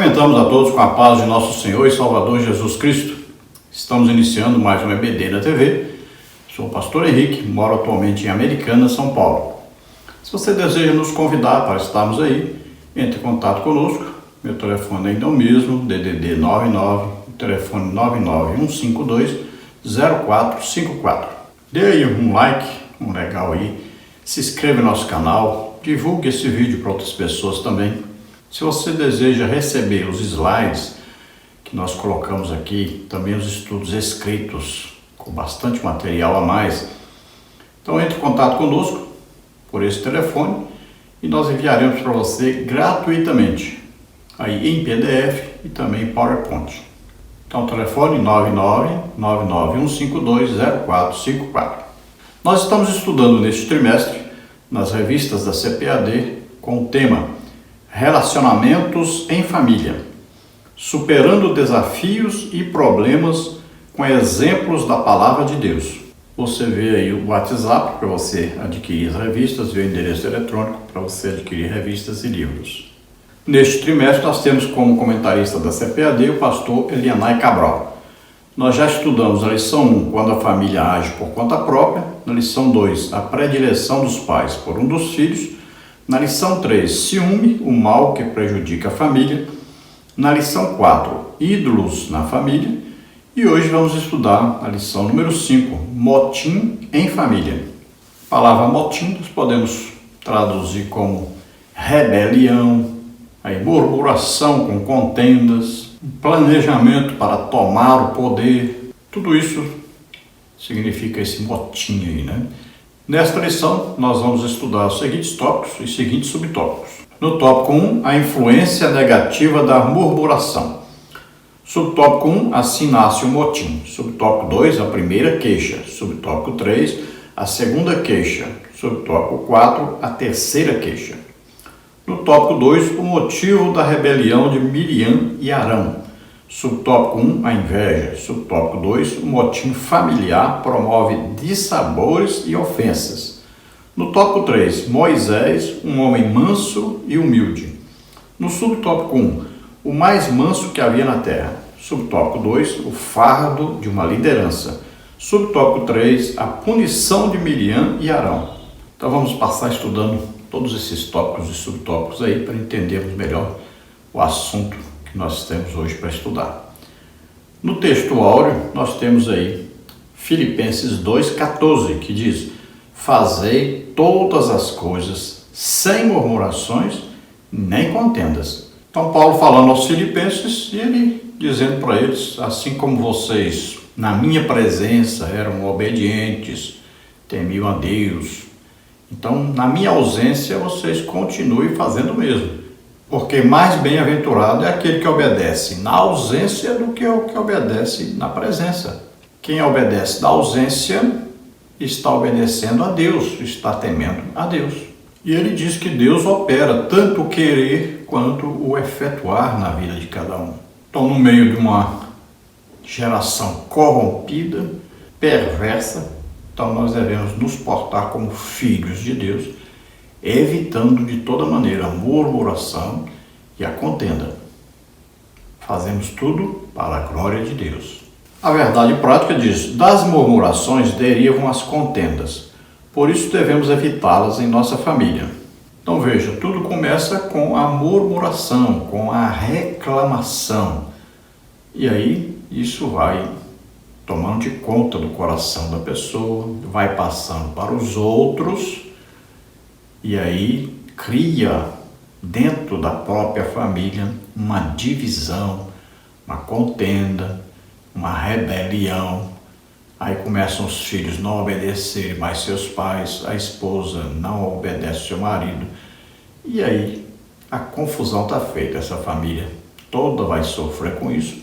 Cumprimentamos a todos com a paz de nosso Senhor e Salvador Jesus Cristo. Estamos iniciando mais um EBD na TV. Sou o pastor Henrique, moro atualmente em Americana, São Paulo. Se você deseja nos convidar para estarmos aí, entre em contato conosco. Meu telefone ainda é o mesmo, DDD 99, telefone 991520454. Dê aí um like, um legal aí, se inscreva no nosso canal, divulgue esse vídeo para outras pessoas também. Se você deseja receber os slides que nós colocamos aqui, também os estudos escritos com bastante material a mais, então entre em contato conosco por esse telefone e nós enviaremos para você gratuitamente, aí em PDF e também em PowerPoint. Então telefone 991520454. Nós estamos estudando neste trimestre nas revistas da CPAD com o tema Relacionamentos em Família, superando desafios e problemas com exemplos da Palavra de Deus. Você vê aí o WhatsApp para você adquirir as revistas e o endereço eletrônico para você adquirir revistas e livros. Neste trimestre nós temos como comentarista da CPAD o pastor Elianai Cabral. Nós já estudamos a lição 1, quando a família age por conta própria, na lição 2, a predileção dos pais por um dos filhos, na lição 3, ciúme, o mal que prejudica a família, na lição 4, ídolos na família, e hoje vamos estudar a lição número 5, motim em família. A palavra motim nós podemos traduzir como rebelião, aí murmuração com contendas, planejamento para tomar o poder, tudo isso significa esse motim aí, né? Nesta lição, nós vamos estudar os seguintes tópicos e seguintes subtópicos. No tópico 1, a influência negativa da murmuração. Subtópico 1, assim nasce o motim. Subtópico 2, a primeira queixa. Subtópico 3, a segunda queixa. Subtópico 4, a terceira queixa. No tópico 2, o motivo da rebelião de Miriam e Arão. Subtópico 1, a inveja. Subtópico 2, o motim familiar promove dissabores e ofensas. No tópico 3, Moisés, um homem manso e humilde. No subtópico 1, o mais manso que havia na terra. Subtópico 2, o fardo de uma liderança. Subtópico 3, a punição de Miriam e Arão. Então vamos passar estudando todos esses tópicos e subtópicos aí para entendermos melhor o assunto que nós temos hoje para estudar. No texto áureo, nós temos aí Filipenses 2,14, que diz: fazei todas as coisas sem murmurações nem contendas. Então Paulo falando aos filipenses e ele dizendo para eles, assim como vocês na minha presença eram obedientes, temiam a Deus, então na minha ausência vocês continuem fazendo o mesmo. Porque mais bem-aventurado é aquele que obedece na ausência do que o que obedece na presença. Quem obedece na ausência está obedecendo a Deus, está temendo a Deus. E ele diz que Deus opera tanto o querer quanto o efetuar na vida de cada um. Então, no meio de uma geração corrompida, perversa, então nós devemos nos portar como filhos de Deus, evitando de toda maneira a murmuração e a contenda. Fazemos tudo para a glória de Deus. A verdade prática diz: das murmurações derivam as contendas, por isso devemos evitá-las em nossa família. Então veja, tudo começa com a murmuração, com a reclamação. E aí isso vai tomando de conta do coração da pessoa, vai passando para os outros, e aí cria dentro da própria família uma divisão, uma contenda, uma rebelião. Aí começam os filhos a não obedecerem mais seus pais, a esposa não obedece seu marido. E aí a confusão está feita, essa família toda vai sofrer com isso.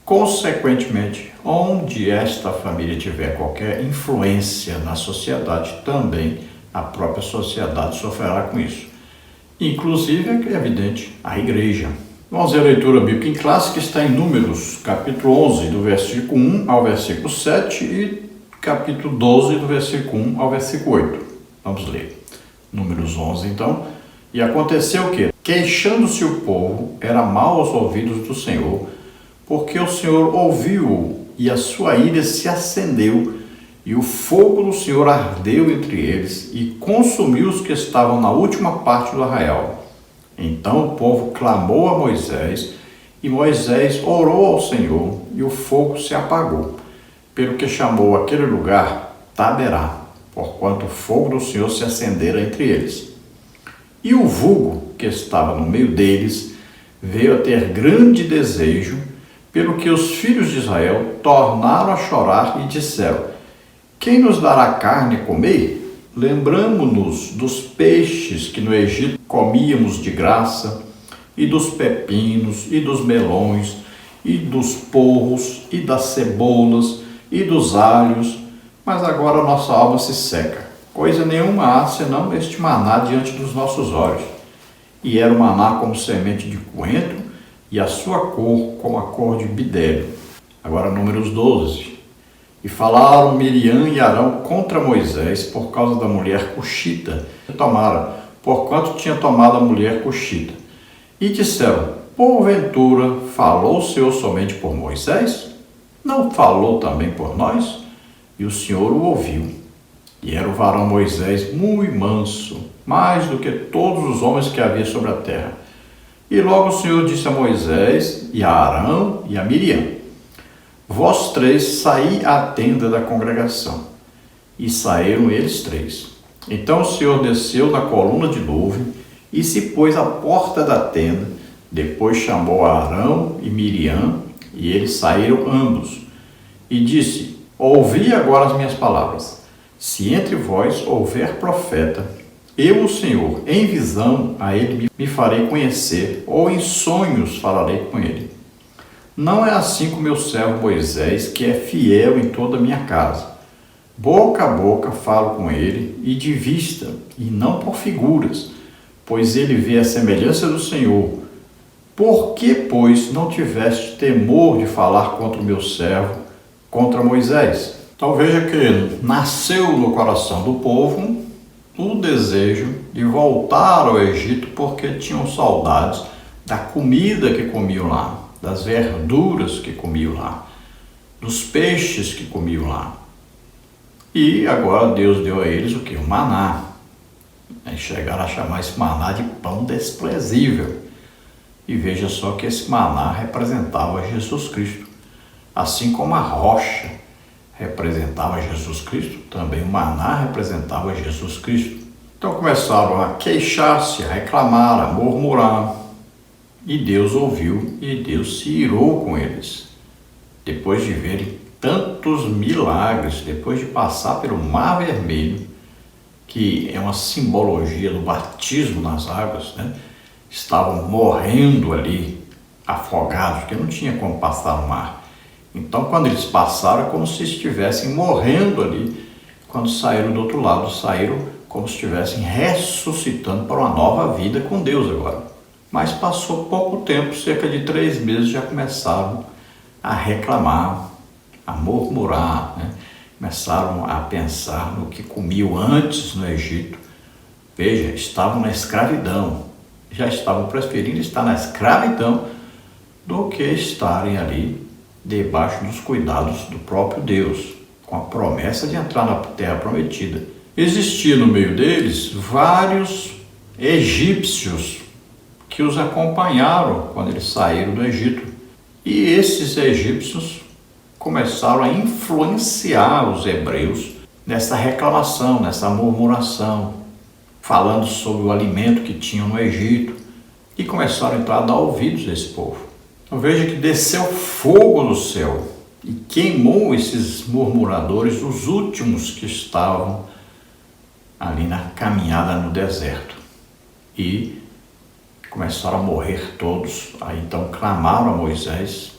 Consequentemente, onde esta família tiver qualquer influência na sociedade, também a própria sociedade sofrerá com isso. Inclusive, é evidente, a igreja. Vamos ver a leitura bíblica em classe, que está em Números, capítulo 11, do versículo 1 ao versículo 7 e capítulo 12, do versículo 1 ao versículo 8. Vamos ler. Números 11, então. E aconteceu Queixando-se o povo, era mau aos ouvidos do Senhor, porque o Senhor ouviu-o, e a sua ira se acendeu, e o fogo do Senhor ardeu entre eles, e consumiu os que estavam na última parte do arraial. Então o povo clamou a Moisés, e Moisés orou ao Senhor, e o fogo se apagou, pelo que chamou aquele lugar Taberá, porquanto o fogo do Senhor se acendera entre eles. E o vulgo que estava no meio deles veio a ter grande desejo, pelo que os filhos de Israel tornaram a chorar e disseram: quem nos dará carne a comer? Lembramo-nos dos peixes que no Egito comíamos de graça, e dos pepinos, e dos melões, e dos porros, e das cebolas, e dos alhos, mas agora nossa alma se seca. Coisa nenhuma há, senão este maná diante dos nossos olhos. E era o maná como semente de coentro, e a sua cor como a cor de bidélio. Agora Números 12. E falaram Miriam e Arão contra Moisés por causa da mulher cuxita que tomaram, porquanto tinha tomado a mulher cuxita. E disseram: porventura falou o Senhor somente por Moisés? Não falou também por nós? E o Senhor o ouviu. E era o varão Moisés muito manso, mais do que todos os homens que havia sobre a terra. E logo o Senhor disse a Moisés, e a Arão, e a Miriam: vós três saí à tenda da congregação. E saíram eles três. Então o Senhor desceu na coluna de nuvem, e se pôs à porta da tenda. Depois chamou a Arão e Miriam, e eles saíram ambos. E disse: ouvi agora as minhas palavras. Se entre vós houver profeta, eu, o Senhor, em visão a ele me farei conhecer, ou em sonhos falarei com ele. Não é assim com meu servo Moisés, que é fiel em toda a minha casa. Boca a boca falo com ele, e de vista, e não por figuras, pois ele vê a semelhança do Senhor. Por que, pois, não tiveste temor de falar contra o meu servo, contra Moisés? Então veja que nasceu no coração do povo o desejo de voltar ao Egito, porque tinham saudades da comida que comiam lá, das verduras que comiam lá, dos peixes que comiam lá. E agora Deus deu a eles o que? O maná. Chegaram a chamar esse maná de pão desprezível. E veja só que esse maná representava Jesus Cristo. Assim como a rocha representava Jesus Cristo, também o maná representava Jesus Cristo. Então começaram a queixar-se, a reclamar, a murmurar. E Deus ouviu, e Deus se irou com eles. Depois de verem tantos milagres, depois de passar pelo Mar Vermelho, que é uma simbologia do batismo nas águas, né? Estavam morrendo ali, afogados, porque não tinha como passar no mar. Então, quando eles passaram, é como se estivessem morrendo ali. Quando saíram do outro lado, saíram como se estivessem ressuscitando para uma nova vida com Deus agora. Mas passou pouco tempo, cerca de 3 meses, já começaram a reclamar, a murmurar, né? Começaram a pensar no que comiam antes no Egito. Veja, estavam na escravidão, já estavam preferindo estar na escravidão do que estarem ali debaixo dos cuidados do próprio Deus, com a promessa de entrar na terra prometida. Existia no meio deles vários egípcios que os acompanharam quando eles saíram do Egito. E esses egípcios começaram a influenciar os hebreus nessa reclamação, nessa murmuração, falando sobre o alimento que tinham no Egito, e começaram então a dar ouvidos a esse povo. Então veja que desceu fogo do céu e queimou esses murmuradores, os últimos que estavam ali na caminhada no deserto. E começaram a morrer todos. Aí então clamaram a Moisés.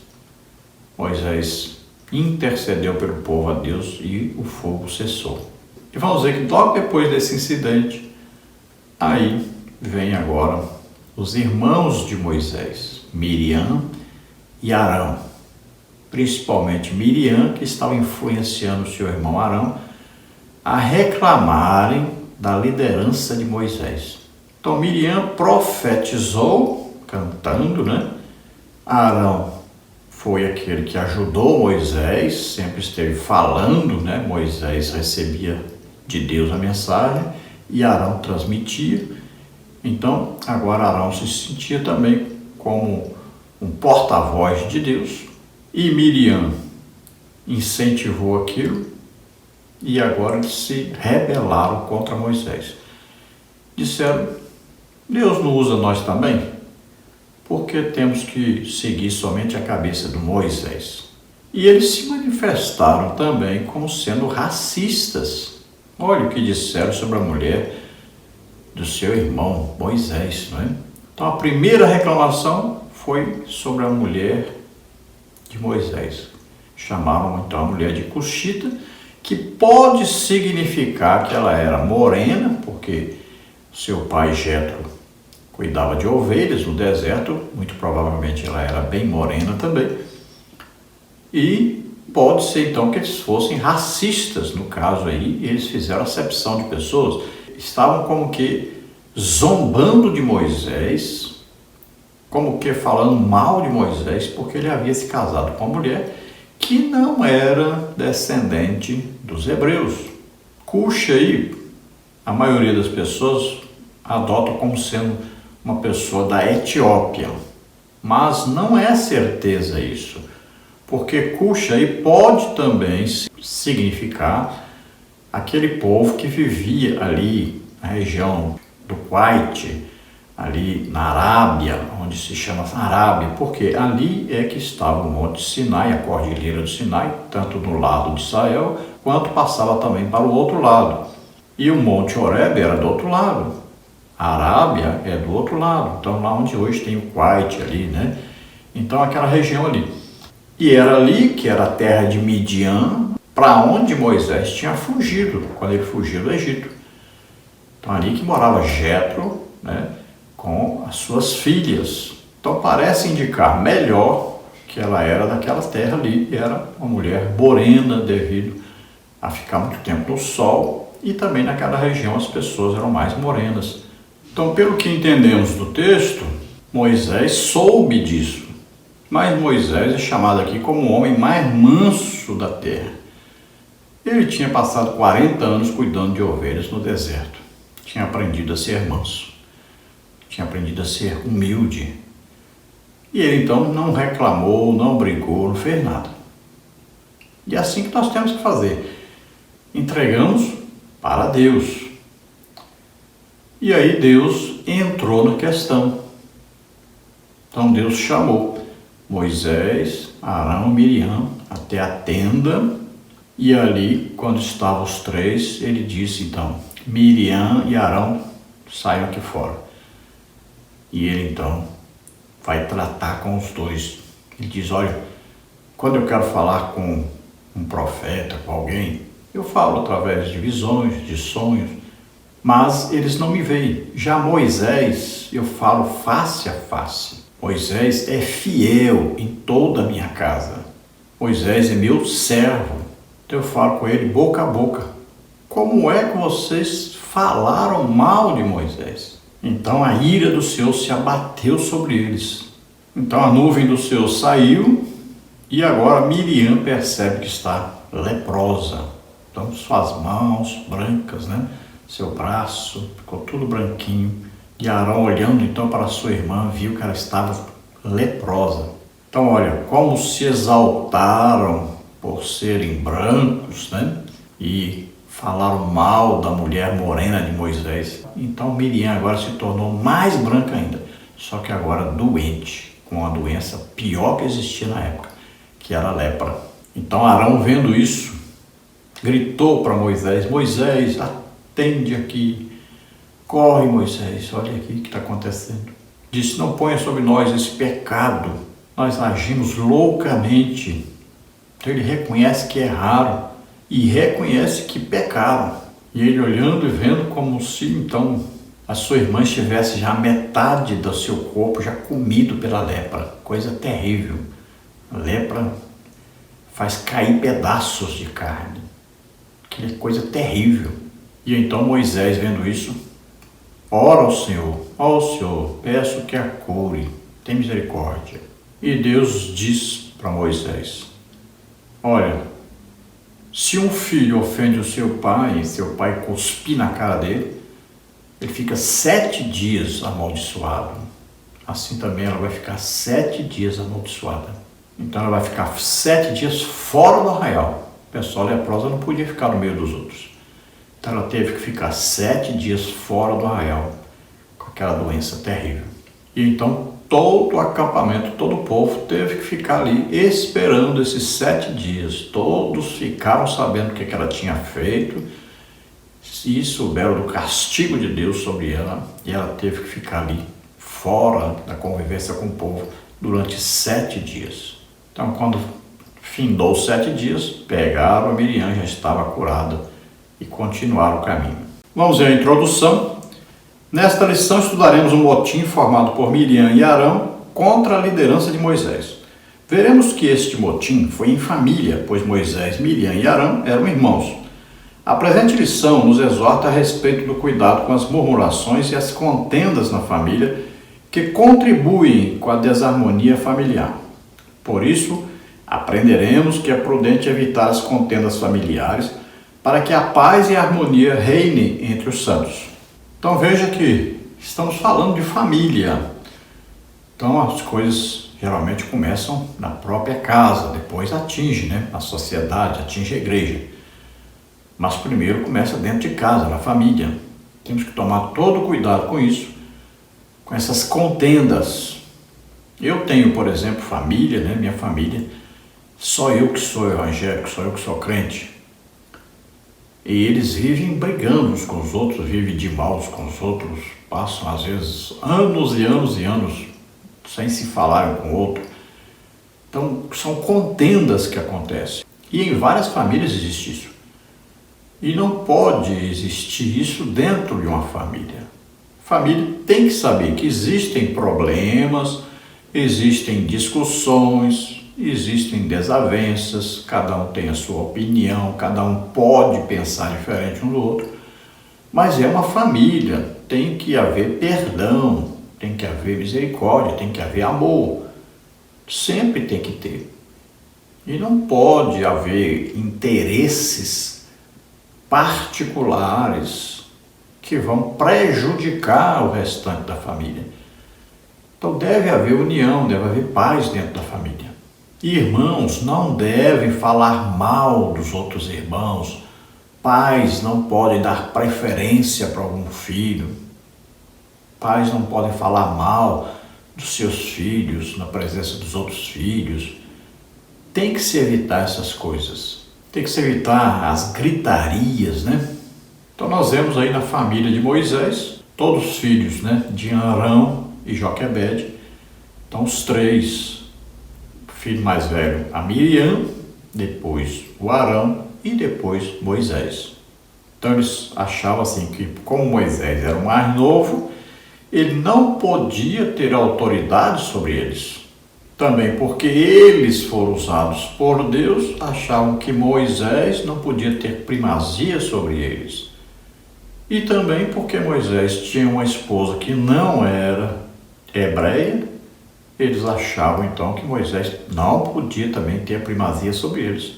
Moisés intercedeu pelo povo a Deus e o fogo cessou. E vamos ver que logo depois desse incidente, aí vem agora os irmãos de Moisés, Miriam e Arão. Principalmente Miriam, que estava influenciando o seu irmão Arão a reclamarem da liderança de Moisés. Então Miriam profetizou, cantando, né? Arão foi aquele que ajudou Moisés, sempre esteve falando, né? Moisés recebia de Deus a mensagem e Arão transmitia. Então, agora Arão se sentia também como um porta-voz de Deus. E Miriam incentivou aquilo e agora eles se rebelaram contra Moisés. Disseram, Deus não usa nós também? Porque temos que seguir somente a cabeça do Moisés. E eles se manifestaram também como sendo racistas. Olha o que disseram sobre a mulher do seu irmão Moisés, não é? Então a primeira reclamação foi sobre a mulher de Moisés. Chamaram então a mulher de Cuxita, que pode significar que ela era morena, porque seu pai Jetro cuidava de ovelhas no deserto, muito provavelmente ela era bem morena também. E pode ser então que eles fossem racistas, no caso aí, eles fizeram acepção de pessoas, estavam como que zombando de Moisés, como que falando mal de Moisés, porque ele havia se casado com uma mulher que não era descendente dos hebreus. Cuxa aí, a maioria das pessoas adota como sendo uma pessoa da Etiópia, mas não é certeza isso, porque Cuxa aí pode também significar aquele povo que vivia ali na região do Kuwait, ali na Arábia, onde se chama Arábia, porque ali é que estava o Monte Sinai, a Cordilheira do Sinai, tanto do lado de Israel, quanto passava também para o outro lado. E o Monte Horebe era do outro lado. A Arábia é do outro lado, então lá onde hoje tem o Kuwait ali, né? Então aquela região ali. E era ali que era a terra de Midian, para onde Moisés tinha fugido, quando ele fugiu do Egito. Então ali que morava Jetro, né? Com as suas filhas. Então parece indicar melhor que ela era daquela terra ali, e era uma mulher morena devido a ficar muito tempo no sol, e também naquela região as pessoas eram mais morenas. Então, pelo que entendemos do texto, Moisés soube disso, mas Moisés é chamado aqui como o homem mais manso da terra. Ele tinha passado 40 anos cuidando de ovelhas no deserto, tinha aprendido a ser manso, tinha aprendido a ser humilde. E ele então não reclamou, não brigou, não fez nada. E é assim que nós temos que fazer. Entregamos para Deus. E aí Deus entrou na questão. Então Deus chamou Moisés, Arão, Miriam até a tenda. E ali, quando estavam os três, ele disse então, Miriam e Arão saiam aqui fora. E ele então vai tratar com os dois. Ele diz, olha, quando eu quero falar com um profeta, com alguém, eu falo através de visões, de sonhos, mas eles não me veem. Já Moisés, eu falo face a face. Moisés é fiel em toda a minha casa. Moisés é meu servo. Então eu falo com ele boca a boca. Como é que vocês falaram mal de Moisés? Então a ira do Senhor se abateu sobre eles. Então a nuvem do Senhor saiu e agora Miriam percebe que está leprosa. Então suas mãos brancas, né? Seu braço ficou tudo branquinho. E Arão, olhando então para sua irmã, viu que ela estava leprosa. Então olha, como se exaltaram por serem brancos, né? E falaram mal da mulher morena de Moisés. Então Miriam agora se tornou mais branca ainda, só que agora doente, com a doença pior que existia na época, que era a lepra. Então Arão, vendo isso, gritou para Moisés, Moisés, atende aqui, corre Moisés, olha aqui o que está acontecendo. Disse, não ponha sobre nós esse pecado, nós agimos loucamente. Então ele reconhece que erraram e reconhece que pecaram. E ele olhando e vendo como se então a sua irmã estivesse já metade do seu corpo já comido pela lepra. Coisa terrível. A lepra faz cair pedaços de carne. Que coisa terrível. E então Moisés, vendo isso, ora ao Senhor, ó Senhor, peço que a cure, tem misericórdia. E Deus diz para Moisés, olha, se um filho ofende o seu pai e seu pai cuspir na cara dele, ele fica 7 dias amaldiçoado. Assim também ela vai ficar 7 dias amaldiçoada. Então ela vai ficar 7 dias fora do arraial. O pessoal leprosa não podia ficar no meio dos outros. Então ela teve que ficar 7 dias fora do arraial, com aquela doença terrível. E então todo o acampamento, todo o povo teve que ficar ali esperando esses 7 dias. Todos ficaram sabendo o que ela tinha feito e souberam do castigo de Deus sobre ela. E ela teve que ficar ali, fora da convivência com o povo, durante 7 dias. Então quando findou os 7 dias, pegaram a Miriam, já estava curada, e continuaram o caminho. Vamos ver a introdução. Nesta lição estudaremos um motim formado por Miriam e Arão contra a liderança de Moisés. Veremos que este motim foi em família, pois Moisés, Miriam e Arão eram irmãos. A presente lição nos exorta a respeito do cuidado com as murmurações e as contendas na família que contribuem com a desarmonia familiar. Por isso, aprenderemos que é prudente evitar as contendas familiares para que a paz e a harmonia reinem entre os santos. Então veja que estamos falando de família. Então as coisas geralmente começam na própria casa, depois atinge, a sociedade, atinge a igreja. Mas primeiro começa dentro de casa, na família. Temos que tomar todo cuidado com isso, com essas contendas. Eu tenho, por exemplo, família, minha família, só eu que sou evangélico, só eu que sou crente. E eles vivem brigando uns com os outros, vivem de mal uns com os outros, passam às vezes anos e anos e anos sem se falar um com o outro. Então são contendas que acontecem. E em várias famílias existe isso. E não pode existir isso dentro de uma família. A família tem que saber que existem problemas, existem discussões, existem desavenças, cada um tem a sua opinião, cada um pode pensar diferente um do outro, mas é uma família, tem que haver perdão, tem que haver misericórdia, tem que haver amor, sempre tem que ter. E não pode haver interesses particulares que vão prejudicar o restante da família. Então deve haver união, deve haver paz dentro da família. Irmãos não devem falar mal dos outros irmãos. Pais não podem dar preferência para algum filho. Pais não podem falar mal dos seus filhos na presença dos outros filhos. Tem que se evitar essas coisas. Tem que se evitar as gritarias, Então nós vemos aí na família de Moisés, todos os filhos, de Arão e Joquebede. Então os 3, o filho mais velho, a Miriam, depois o Arão e depois Moisés. Então eles achavam assim que, como Moisés era o mais novo, ele não podia ter autoridade sobre eles. Também porque eles foram usados por Deus, achavam que Moisés não podia ter primazia sobre eles. E também porque Moisés tinha uma esposa que não era hebreia, eles achavam então que Moisés não podia também ter a primazia sobre eles,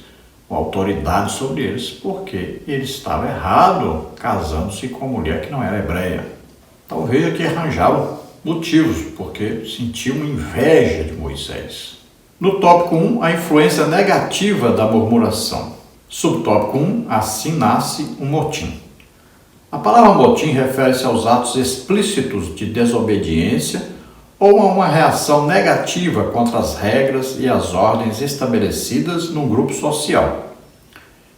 a autoridade sobre eles, porque ele estava errado casando-se com uma mulher que não era hebreia. Então veja que arranjaram motivos, porque sentiam inveja de Moisés. No tópico 1, a influência negativa da murmuração. Subtópico 1, assim nasce um motim. A palavra motim refere-se aos atos explícitos de desobediência ou a uma reação negativa contra as regras e as ordens estabelecidas num grupo social.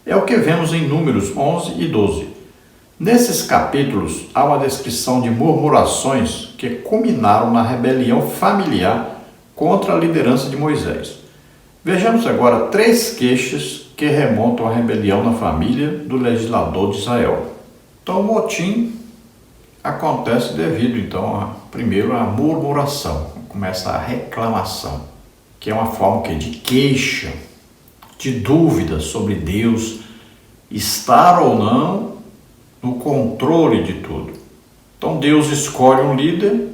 É o que vemos em Números 11 e 12. Nesses capítulos, há uma descrição de murmurações que culminaram na rebelião familiar contra a liderança de Moisés. Vejamos agora 3 queixas que remontam à rebelião na família do legislador de Israel. Então, o motim acontece devido, primeiro, à murmuração. Começa a reclamação, que é uma forma de queixa, de dúvida sobre Deus estar ou não no controle de tudo. Então Deus escolhe um líder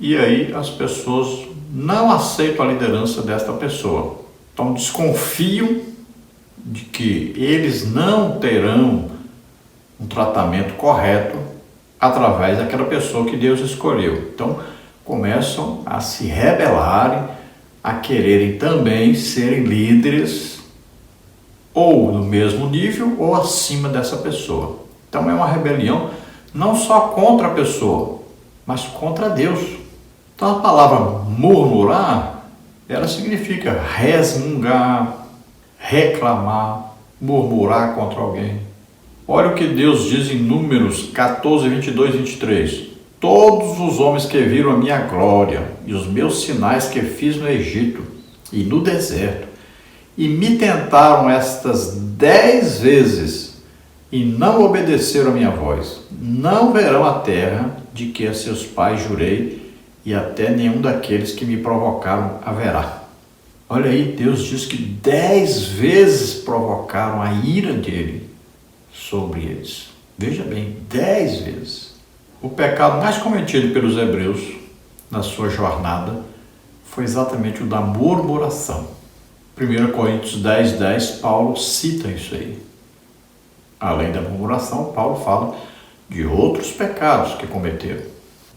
e aí as pessoas não aceitam a liderança desta pessoa. Então desconfiam de que eles não terão um tratamento correto através daquela pessoa que Deus escolheu. Então começam a se rebelarem, a quererem também serem líderes ou no mesmo nível ou acima dessa pessoa. Então é uma rebelião não só contra a pessoa, mas contra Deus. Então a palavra murmurar, ela significa resmungar, reclamar, murmurar contra alguém. Olha o que Deus diz em Números 14, 22 e 23. Todos os homens que viram a minha glória e os meus sinais que fiz no Egito e no deserto, e me tentaram estas 10 vezes e não obedeceram a minha voz, não verão a terra de que a seus pais jurei, e até nenhum daqueles que me provocaram haverá. Olha aí, Deus diz que 10 vezes provocaram a ira dele sobre eles. Veja bem, 10 vezes. O pecado mais cometido pelos hebreus na sua jornada foi exatamente o da murmuração. 1 Coríntios 10, 10, Paulo cita isso aí. Além da murmuração, Paulo fala de outros pecados que cometeram.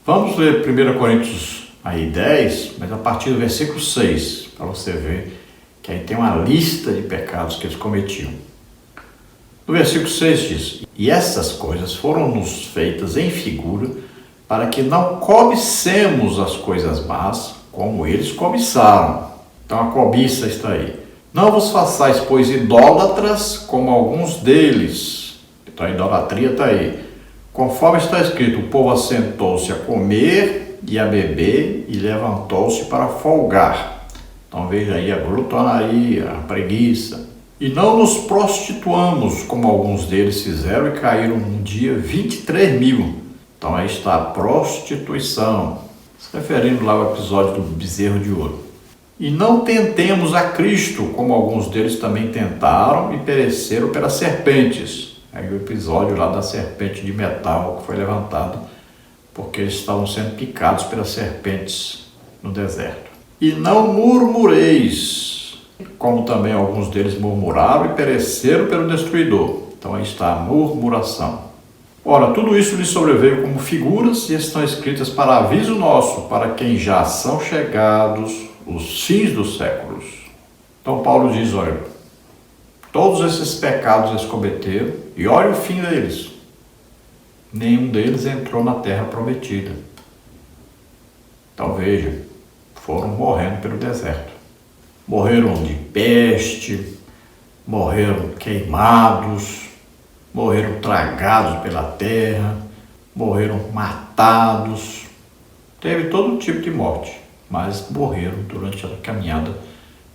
Vamos ler 1 Coríntios aí 10, mas a partir do versículo 6, para você ver que aí tem uma lista de pecados que eles cometiam. No versículo 6 diz: e essas coisas foram-nos feitas em figura, para que não cobicemos as coisas más, como eles cobiçaram. Então a cobiça está aí. Não vos façais, pois, idólatras, como alguns deles. Então a idolatria está aí. Conforme está escrito, o povo assentou-se a comer e a beber, e levantou-se para folgar. Então veja aí a glutonaria, a preguiça. E não nos prostituamos, como alguns deles fizeram, e caíram um dia 23 mil. Então aí está a prostituição, se referindo lá ao episódio do bezerro de ouro. E não tentemos a Cristo, como alguns deles também tentaram e pereceram pelas serpentes. Aí o episódio lá da serpente de metal que foi levantado, porque eles estavam sendo picados pelas serpentes no deserto. E não murmureis, como também alguns deles murmuraram e pereceram pelo destruidor. Então aí está a murmuração. Ora, tudo isso lhe sobreveio como figuras e estão escritas para aviso nosso, para quem já são chegados os fins dos séculos. Então Paulo diz, olha, todos esses pecados eles cometeram e olha o fim deles. Nenhum deles entrou na terra prometida. Então veja, foram morrendo pelo deserto. Morreram de peste, morreram queimados, morreram tragados pela terra, morreram matados. Teve todo tipo de morte, mas morreram durante a caminhada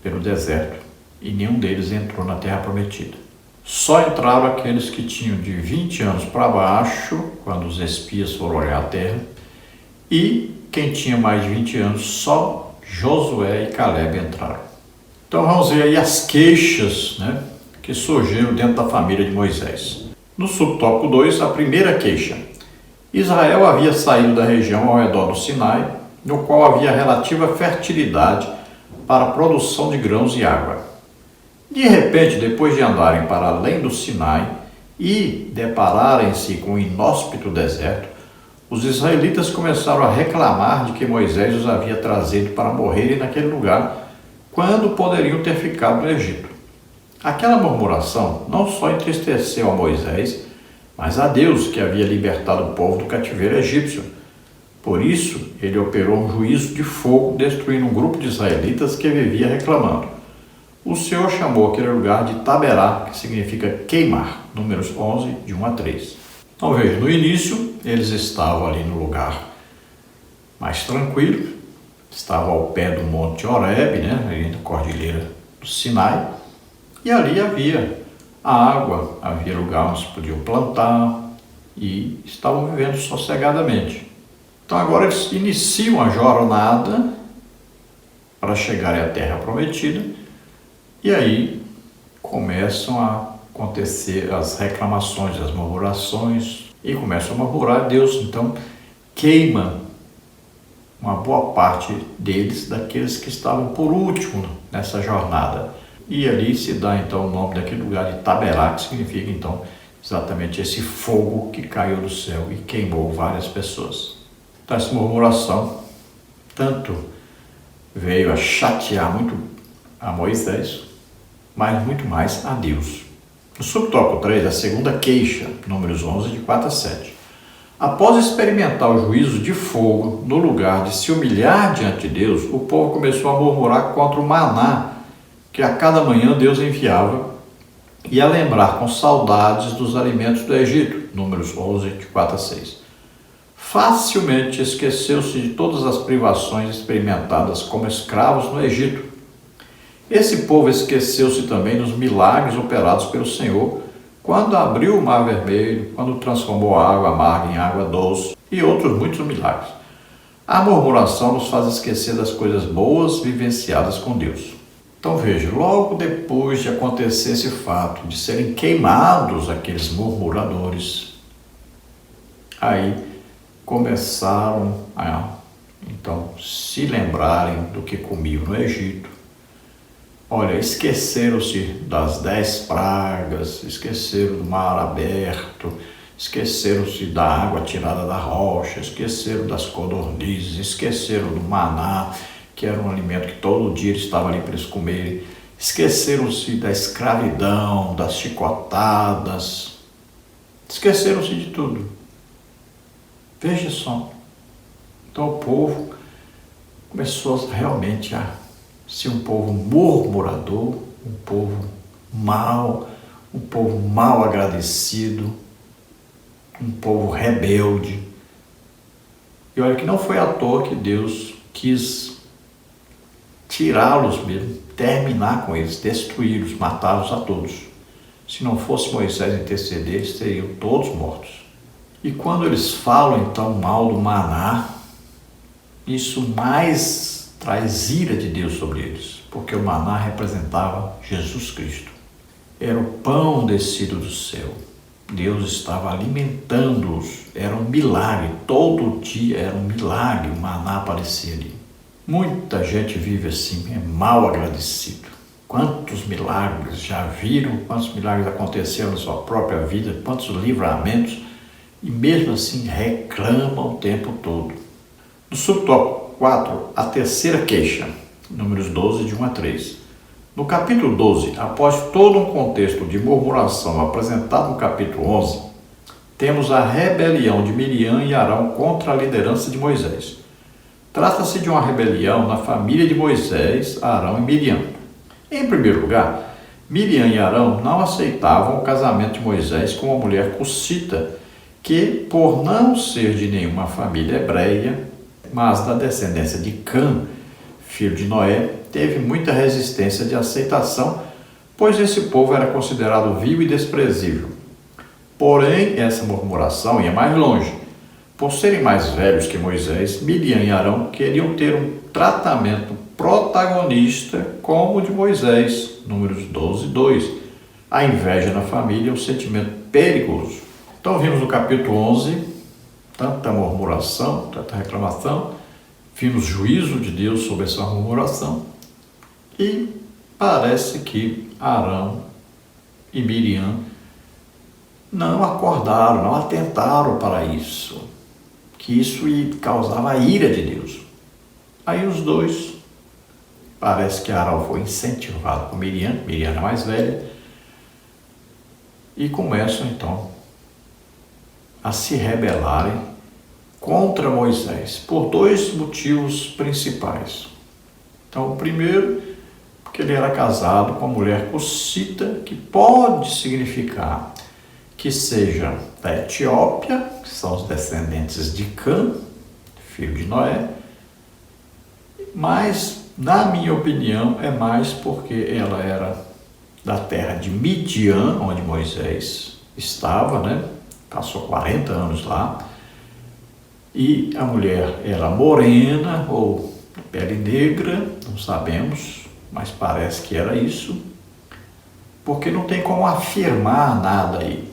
pelo deserto e nenhum deles entrou na terra prometida. Só entraram aqueles que tinham de 20 anos para baixo, quando os espias foram olhar a terra, e quem tinha mais de 20 anos, só Josué e Caleb entraram. Então vamos ver aí as queixas, que surgiram dentro da família de Moisés. No subtópico 2, a primeira queixa. Israel havia saído da região ao redor do Sinai, no qual havia relativa fertilidade para a produção de grãos e água. De repente, depois de andarem para além do Sinai e depararem-se com o inóspito deserto, os israelitas começaram a reclamar de que Moisés os havia trazido para morrerem naquele lugar, quando poderiam ter ficado no Egito. Aquela murmuração não só entristeceu a Moisés, mas a Deus, que havia libertado o povo do cativeiro egípcio. Por isso, ele operou um juízo de fogo, destruindo um grupo de israelitas que vivia reclamando. O Senhor chamou aquele lugar de Taberá, que significa queimar, Números 11, de 1 a 3. Então veja, no início, eles estavam ali no lugar mais tranquilo, estavam ao pé do Monte Horebe, ali na cordilheira do Sinai, e ali havia água, havia lugar onde se podiam plantar e estavam vivendo sossegadamente. Então agora eles iniciam a jornada para chegarem à Terra Prometida e aí começam a acontecer as reclamações, as murmurações e começam a murmurar a Deus. Então queima uma boa parte deles, daqueles que estavam por último nessa jornada. E ali se dá então o nome daquele lugar de Taberá, que significa então exatamente esse fogo que caiu do céu e queimou várias pessoas. Então essa murmuração tanto veio a chatear muito a Moisés, mas muito mais a Deus. No subtópico 3, a segunda queixa, números 11, de 4 a 7. Após experimentar o juízo de fogo, no lugar de se humilhar diante de Deus, o povo começou a murmurar contra o maná que a cada manhã Deus enviava e a lembrar com saudades dos alimentos do Egito, números 11, de 4 a 6. Facilmente esqueceu-se de todas as privações experimentadas como escravos no Egito. Esse povo esqueceu-se também dos milagres operados pelo Senhor, quando abriu o mar vermelho, quando transformou a água amarga em água doce e outros muitos milagres. A murmuração nos faz esquecer das coisas boas vivenciadas com Deus. Então veja, logo depois de acontecer esse fato de serem queimados aqueles murmuradores, aí começaram a então se lembrarem do que comiam no Egito. Olha, esqueceram-se das 10 pragas, esqueceram do mar aberto, esqueceram-se da água tirada da rocha, esqueceram das codornizes, esqueceram do maná, que era um alimento que todo dia estava ali para eles comerem, esqueceram-se da escravidão, das chicotadas, esqueceram-se de tudo. Veja só, então o povo começou realmente a ser um povo murmurador, um povo mal agradecido, um povo rebelde. E olha que não foi à toa que Deus quis tirá-los mesmo, terminar com eles, destruí-los, matá-los a todos. Se não fosse Moisés interceder, eles seriam todos mortos. E quando eles falam então mal do maná, isso mais traz ira de Deus sobre eles, porque o maná representava Jesus Cristo. Era o pão descido do céu. Deus estava alimentando-os. Era um milagre, todo dia era um milagre, o maná aparecia ali. Muita gente vive assim, é mal agradecido. Quantos milagres já viram, quantos milagres aconteceram na sua própria vida, quantos livramentos, e mesmo assim reclamam o tempo todo. No subtópico 4, a terceira queixa, números 12, de 1 a 3. No capítulo 12, após todo um contexto de murmuração apresentado no capítulo 11, temos a rebelião de Miriam e Arão contra a liderança de Moisés. Trata-se de uma rebelião na família de Moisés, Arão e Miriam. Em primeiro lugar, Miriam e Arão não aceitavam o casamento de Moisés com uma mulher cussita, que, por não ser de nenhuma família hebreia, mas da descendência de Cã, filho de Noé, teve muita resistência de aceitação, pois esse povo era considerado vil e desprezível. Porém, essa murmuração ia mais longe. Por serem mais velhos que Moisés, Miriam e Arão queriam ter um tratamento protagonista como o de Moisés, números 12, 2. A inveja na família é um sentimento perigoso. Então vimos no capítulo 11, tanta murmuração, tanta reclamação, vimos juízo de Deus sobre essa murmuração e parece que Arão e Miriam não acordaram, não atentaram para isso, que isso causava a ira de Deus. Aí os dois, parece que Arão foi incentivado por Miriam era mais velha, e começam então a se rebelarem contra Moisés, por dois motivos principais. Então, o primeiro, porque ele era casado com uma mulher cussita, que pode significar que seja da Etiópia, que são os descendentes de Cã, filho de Noé, mas, na minha opinião, é mais porque ela era da terra de Midian, onde Moisés estava, né? Passou 40 anos lá, e a mulher era morena ou de pele negra, não sabemos, mas parece que era isso, porque não tem como afirmar nada aí.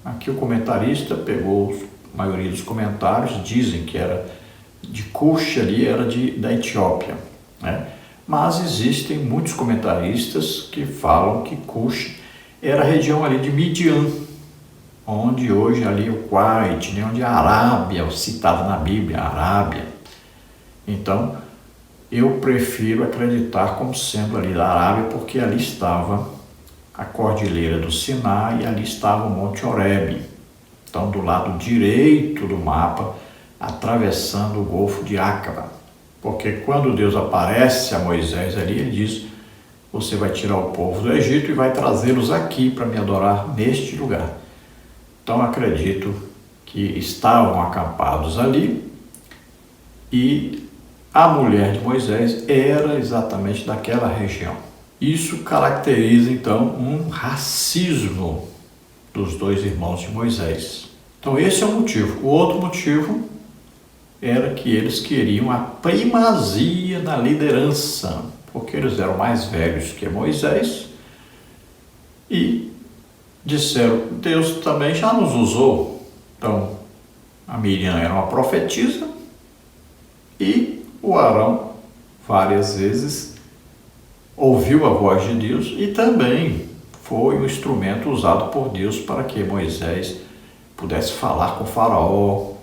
Aqui o comentarista pegou A maioria dos comentários dizem que era de Cush ali, era da Etiópia, né? Mas existem muitos comentaristas que falam que Cush era a região ali de Midian, onde hoje ali o Kuwait, né? Onde a Arábia, citada na Bíblia, a Arábia. Então, eu prefiro acreditar como sendo ali da Arábia, porque ali estava a Cordilheira do Sinai e ali estava o Monte Horebe. Então, do lado direito do mapa, atravessando o Golfo de Acaba. Porque quando Deus aparece a Moisés ali, ele diz: você vai tirar o povo do Egito e vai trazê-los aqui para me adorar neste lugar. Então, acredito que estavam acampados ali e a mulher de Moisés era exatamente daquela região. Isso caracteriza, então, um racismo dos dois irmãos de Moisés. Então, esse é o motivo. O outro motivo era que eles queriam a primazia na liderança, porque eles eram mais velhos que Moisés e disseram: Deus também já nos usou. Então, a Miriam era uma profetisa e o Arão várias vezes ouviu a voz de Deus e também foi um instrumento usado por Deus para que Moisés pudesse falar com o faraó,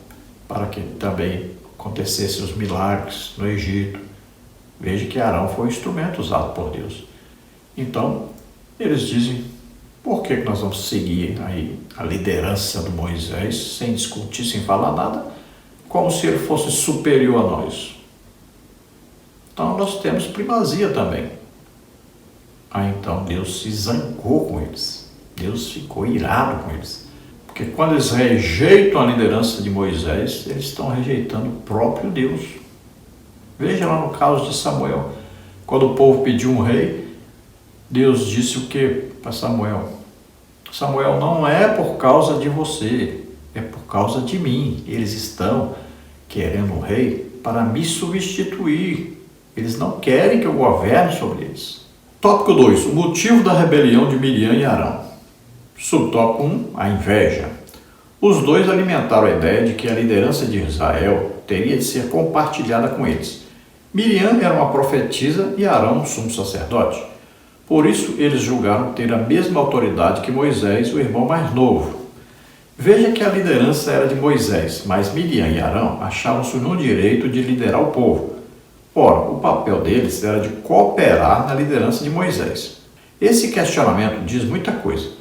para que também acontecessem os milagres no Egito. Veja que Arão foi um instrumento usado por Deus. Então, eles dizem: por que nós vamos seguir aí a liderança do Moisés sem discutir, sem falar nada, como se ele fosse superior a nós? Então, nós temos primazia também. Então Deus se zangou com eles. Deus ficou irado com eles. Porque quando eles rejeitam a liderança de Moisés, eles estão rejeitando o próprio Deus. Veja lá no caso de Samuel. Quando o povo pediu um rei, Deus disse o que para Samuel? Samuel, não é por causa de você, é por causa de mim. Eles estão querendo um rei para me substituir. Eles não querem que eu governe sobre eles. Tópico 2. O motivo da rebelião de Miriam e Arão. Subtópico 1. A inveja. Os dois alimentaram a ideia de que a liderança de Israel teria de ser compartilhada com eles. Miriam era uma profetisa e Arão um sumo sacerdote. Por isso, eles julgaram ter a mesma autoridade que Moisés, o irmão mais novo. Veja que a liderança era de Moisés, mas Miriam e Arão achavam-se no direito de liderar o povo. Ora, o papel deles era de cooperar na liderança de Moisés. Esse questionamento diz muita coisa.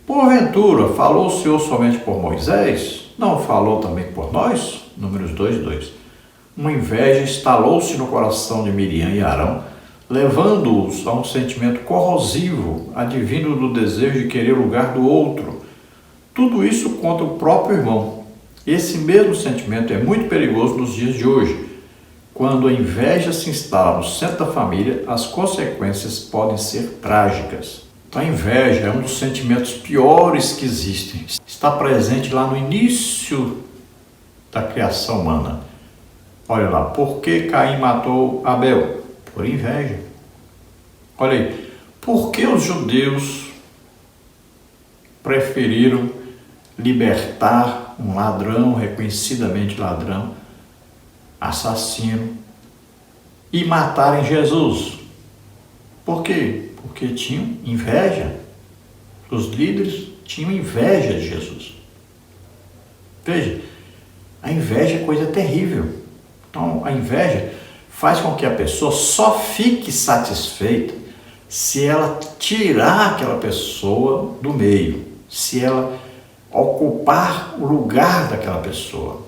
Porventura, falou o Senhor somente por Moisés? Não falou também por nós? Números 2:2. Uma inveja instalou-se no coração de Miriam e Arão, levando-os a um sentimento corrosivo, advindo do desejo de querer o lugar do outro. Tudo isso contra o próprio irmão. Esse mesmo sentimento é muito perigoso nos dias de hoje. Quando a inveja se instala no centro da família, as consequências podem ser trágicas. Então, a inveja é um dos sentimentos piores que existem. Está presente lá no início da criação humana. Olha lá, por que Caim matou Abel? Por inveja. Olha aí, por que os judeus preferiram libertar um ladrão, reconhecidamente ladrão, assassino, e matarem Jesus? Por quê? Porque tinham inveja. Os líderes tinham inveja de Jesus. Veja, a inveja é coisa terrível. Então, a inveja faz com que a pessoa só fique satisfeita se ela tirar aquela pessoa do meio, se ela ocupar o lugar daquela pessoa.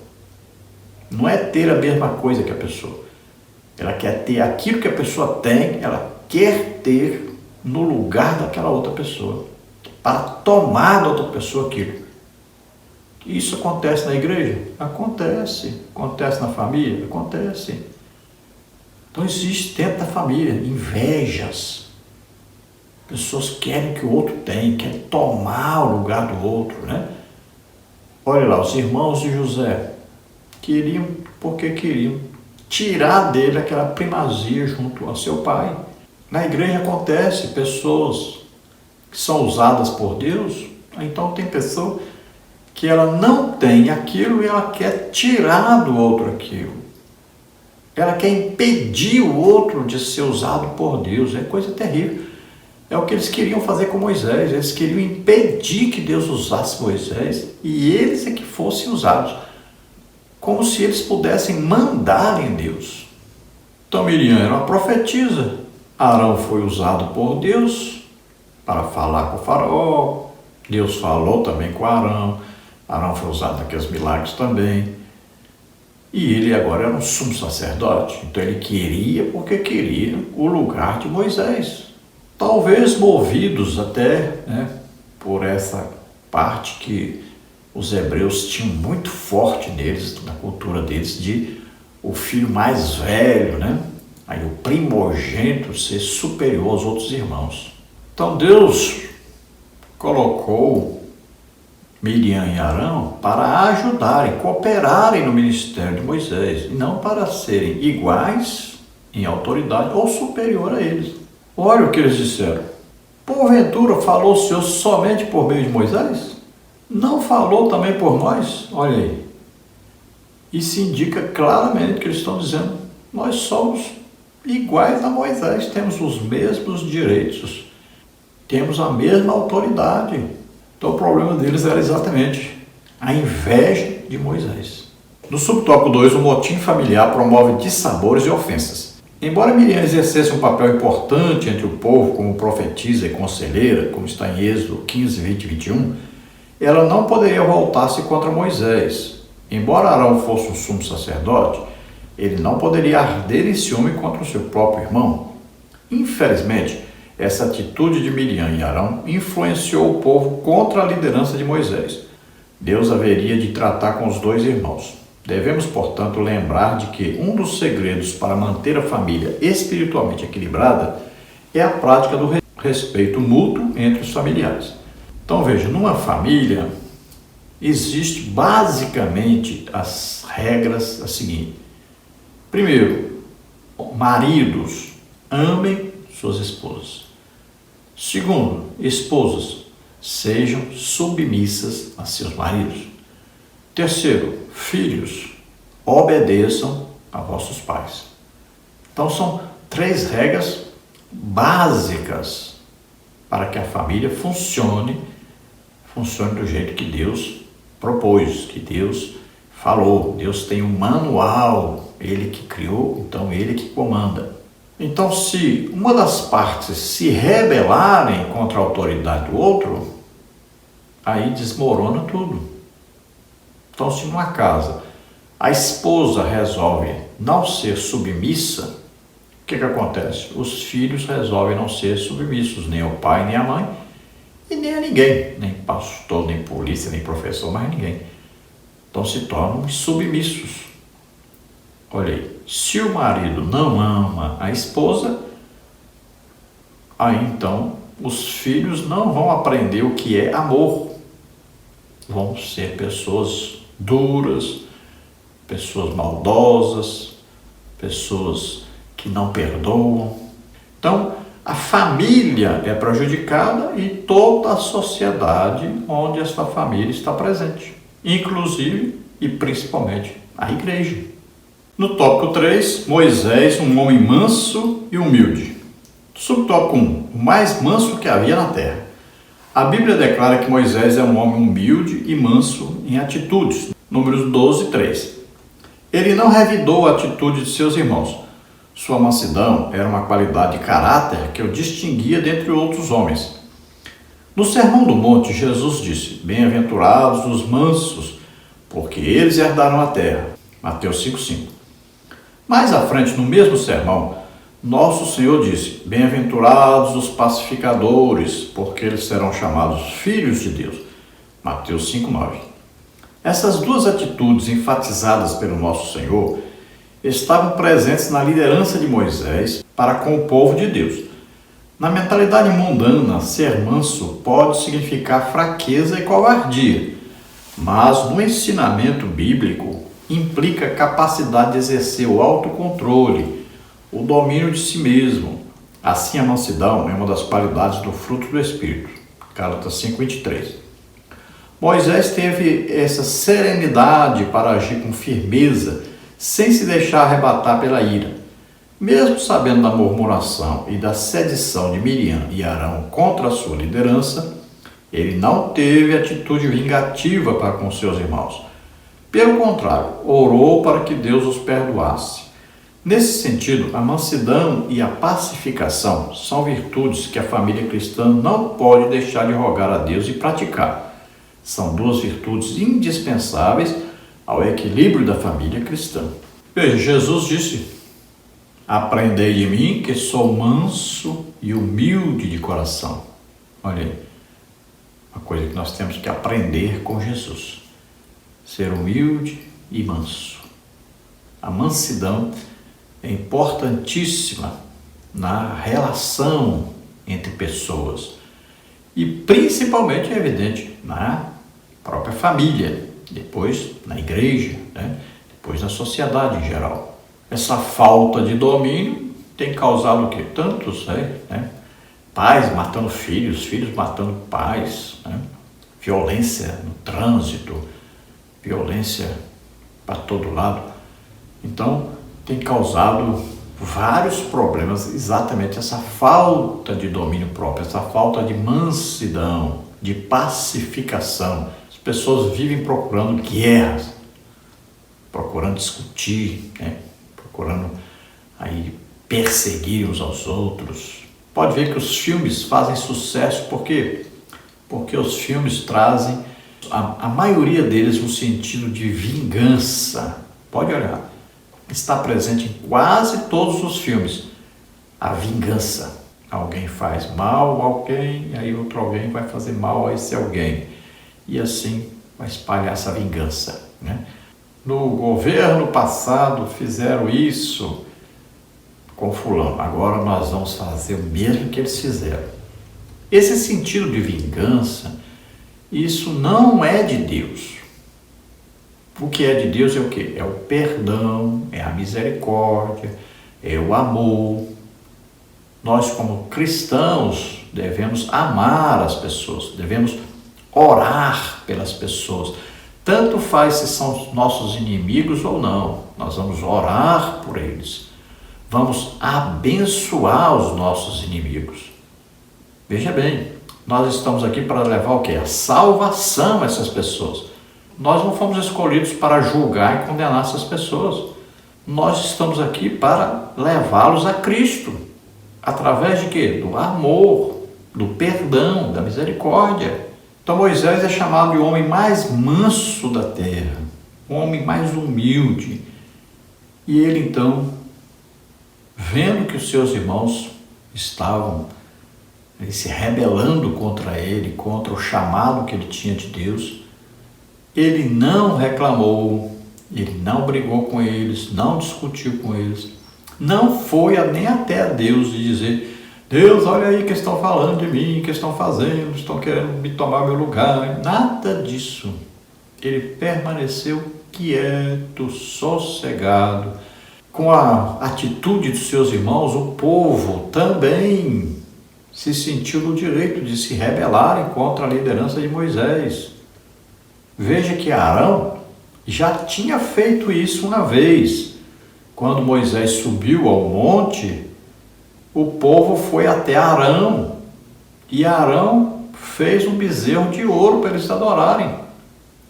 Não é ter a mesma coisa que a pessoa. Ela quer ter aquilo que a pessoa tem, ela quer ter no lugar daquela outra pessoa, para tomar da outra pessoa aquilo. Isso acontece na igreja? Acontece. Acontece na família? Acontece. Então existe dentro da família invejas. Pessoas querem que o outro tem, querem tomar o lugar do outro, né? Olha lá, os irmãos de José queriam, porque queriam tirar dele aquela primazia junto ao seu pai. Na igreja acontece, pessoas que são usadas por Deus, então tem pessoa que ela não tem aquilo e ela quer tirar do outro aquilo. Ela quer impedir o outro de ser usado por Deus. É coisa terrível. É o que eles queriam fazer com Moisés. Eles queriam impedir que Deus usasse Moisés e eles é que fossem usados. Como se eles pudessem mandar em Deus. Então Miriam era uma profetisa. Arão foi usado por Deus para falar com o faraó. Deus falou também com Arão. Arão foi usado naqueles milagres também. E ele agora era um sumo sacerdote. Então ele queria, porque queria, o lugar de Moisés. Talvez movidos até por essa parte que os hebreus tinham muito forte neles, na cultura deles, de o filho mais velho, aí o primogênito ser superior aos outros irmãos. Então Deus colocou Miriam e Arão para ajudarem, cooperarem no ministério de Moisés, e não para serem iguais em autoridade ou superior a eles. Olha o que eles disseram. Porventura falou o Senhor somente por meio de Moisés? Não falou também por nós? Olha aí. Isso indica claramente que eles estão dizendo: nós somos iguais a Moisés, temos os mesmos direitos, temos a mesma autoridade. Então o problema deles era exatamente a inveja de Moisés. No subtópico 2, o motim familiar promove dissabores e ofensas. Embora Miriam exercesse um papel importante entre o povo como profetisa e conselheira, como está em Êxodo 15, 20 e 21, ela não poderia voltar-se contra Moisés. Embora Arão fosse um sumo sacerdote, ele não poderia arder em ciúme contra o seu próprio irmão. Infelizmente, essa atitude de Miriam e Arão influenciou o povo contra a liderança de Moisés. Deus haveria de tratar com os dois irmãos. Devemos, portanto, lembrar de que um dos segredos para manter a família espiritualmente equilibrada é a prática do respeito mútuo entre os familiares. Então veja, numa família existe basicamente as regras seguintes. Primeiro, maridos, amem suas esposas. Segundo, esposas, sejam submissas a seus maridos. Terceiro, filhos, obedeçam a vossos pais. Então são 3 regras básicas para que a família funcione do jeito que Deus propôs, que Deus falou. Deus tem um manual, Ele que criou, então Ele que comanda. Então, se uma das partes se rebelarem contra a autoridade do outro, aí desmorona tudo. Então, se numa casa a esposa resolve não ser submissa, o que acontece? Os filhos resolvem não ser submissos, nem ao pai, nem à mãe, e nem a ninguém, nem pastor, nem polícia, nem professor, mais ninguém. Então se tornam submissos. Olha aí, se o marido não ama a esposa, aí então os filhos não vão aprender o que é amor. Vão ser pessoas duras, pessoas maldosas, pessoas que não perdoam. Então, a família é prejudicada e toda a sociedade onde esta família está presente, inclusive e principalmente a igreja. No tópico 3, Moisés, um homem manso e humilde. Subtópico 1, o mais manso que havia na terra. A Bíblia declara que Moisés é um homem humilde e manso em atitudes. Números 12, 3. Ele não revidou a atitude de seus irmãos. Sua mansidão era uma qualidade de caráter que o distinguia dentre outros homens. No Sermão do Monte, Jesus disse: bem-aventurados os mansos, porque eles herdarão a terra. Mateus 5,5. Mais à frente, no mesmo sermão, nosso Senhor disse: bem-aventurados os pacificadores, porque eles serão chamados filhos de Deus. Mateus 5,9. Essas duas atitudes enfatizadas pelo nosso Senhor estavam presentes na liderança de Moisés para com o povo de Deus. Na mentalidade mundana, ser manso pode significar fraqueza e covardia, mas no ensinamento bíblico implica capacidade de exercer o autocontrole, o domínio de si mesmo. Assim, a mansidão é uma das qualidades do fruto do Espírito. Gálatas 5:23. Moisés teve essa serenidade para agir com firmeza, sem se deixar arrebatar pela ira. Mesmo sabendo da murmuração e da sedição de Miriam e Arão contra a sua liderança, ele não teve atitude vingativa para com seus irmãos. Pelo contrário, orou para que Deus os perdoasse. Nesse sentido, a mansidão e a pacificação são virtudes que a família cristã não pode deixar de rogar a Deus e praticar. São duas virtudes indispensáveis ao equilíbrio da família cristã. Veja, Jesus disse: aprendei de mim, que sou manso e humilde de coração. Olha aí, uma coisa que nós temos que aprender com Jesus: ser humilde e manso. A mansidão é importantíssima na relação entre pessoas e principalmente é evidente na própria família, depois na igreja, depois na sociedade em geral. Essa falta de domínio tem causado o quê? Tantos, pais matando filhos, filhos matando pais, violência no trânsito, violência para todo lado. Então, tem causado vários problemas, exatamente essa falta de domínio próprio, essa falta de mansidão, de pacificação. As pessoas vivem procurando guerras, procurando discutir, procurando aí perseguir uns aos outros. Pode ver que os filmes fazem sucesso, por quê? Porque os filmes trazem, a maioria deles, um sentido de vingança. Pode olhar, está presente em quase todos os filmes, a vingança. Alguém faz mal a alguém, e aí outro alguém vai fazer mal a esse alguém. E assim vai espalhar essa vingança. No governo passado fizeram isso com fulano, agora nós vamos fazer o mesmo que eles fizeram. Esse sentido de vingança, isso não é de Deus. O que é de Deus é o quê? É o perdão, é a misericórdia, é o amor. Nós, como cristãos, devemos amar as pessoas, devemos orar pelas pessoas. Tanto faz se são nossos inimigos ou não, nós vamos orar por eles. Vamos abençoar os nossos inimigos. Veja bem, nós estamos aqui para levar o quê? A salvação a essas pessoas. Nós não fomos escolhidos para julgar e condenar essas pessoas. Nós estamos aqui para levá-los a Cristo. Através de quê? Do amor, do perdão, da misericórdia. Então Moisés é chamado de o homem mais manso da terra, o homem mais humilde. E ele então, vendo que os seus irmãos estavam se rebelando contra ele, contra o chamado que ele tinha de Deus, ele não reclamou, ele não brigou com eles, não discutiu com eles, não foi nem até a Deus de dizer: Deus, olha aí que estão falando de mim, que estão fazendo, estão querendo me tomar meu lugar. Nada disso. Ele permaneceu quieto, sossegado. Com a atitude dos seus irmãos, o povo também se sentiu no direito de se rebelarem contra a liderança de Moisés. Veja que Arão já tinha feito isso uma vez. Quando Moisés subiu ao monte, o povo foi até Arão e Arão fez um bezerro de ouro para eles adorarem.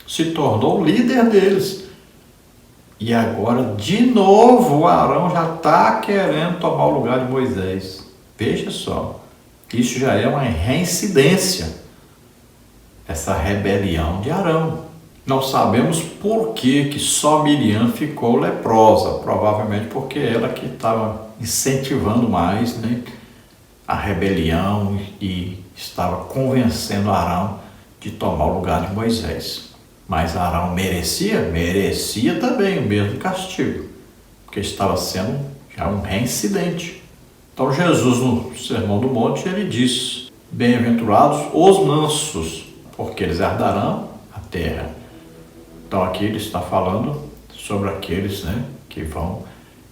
Se tornou o líder deles. E agora, de novo, Arão já está querendo tomar o lugar de Moisés. Veja só, isso já é uma reincidência, essa rebelião de Arão. Não sabemos por que só Miriam ficou leprosa, provavelmente porque ela que estava incentivando mais a rebelião e estava convencendo Arão de tomar o lugar de Moisés. Mas Arão merecia também o mesmo castigo, porque estava sendo já um reincidente. Então Jesus, no Sermão do Monte, ele diz: bem-aventurados os mansos, porque eles herdarão a terra. Então aqui ele está falando sobre aqueles que vão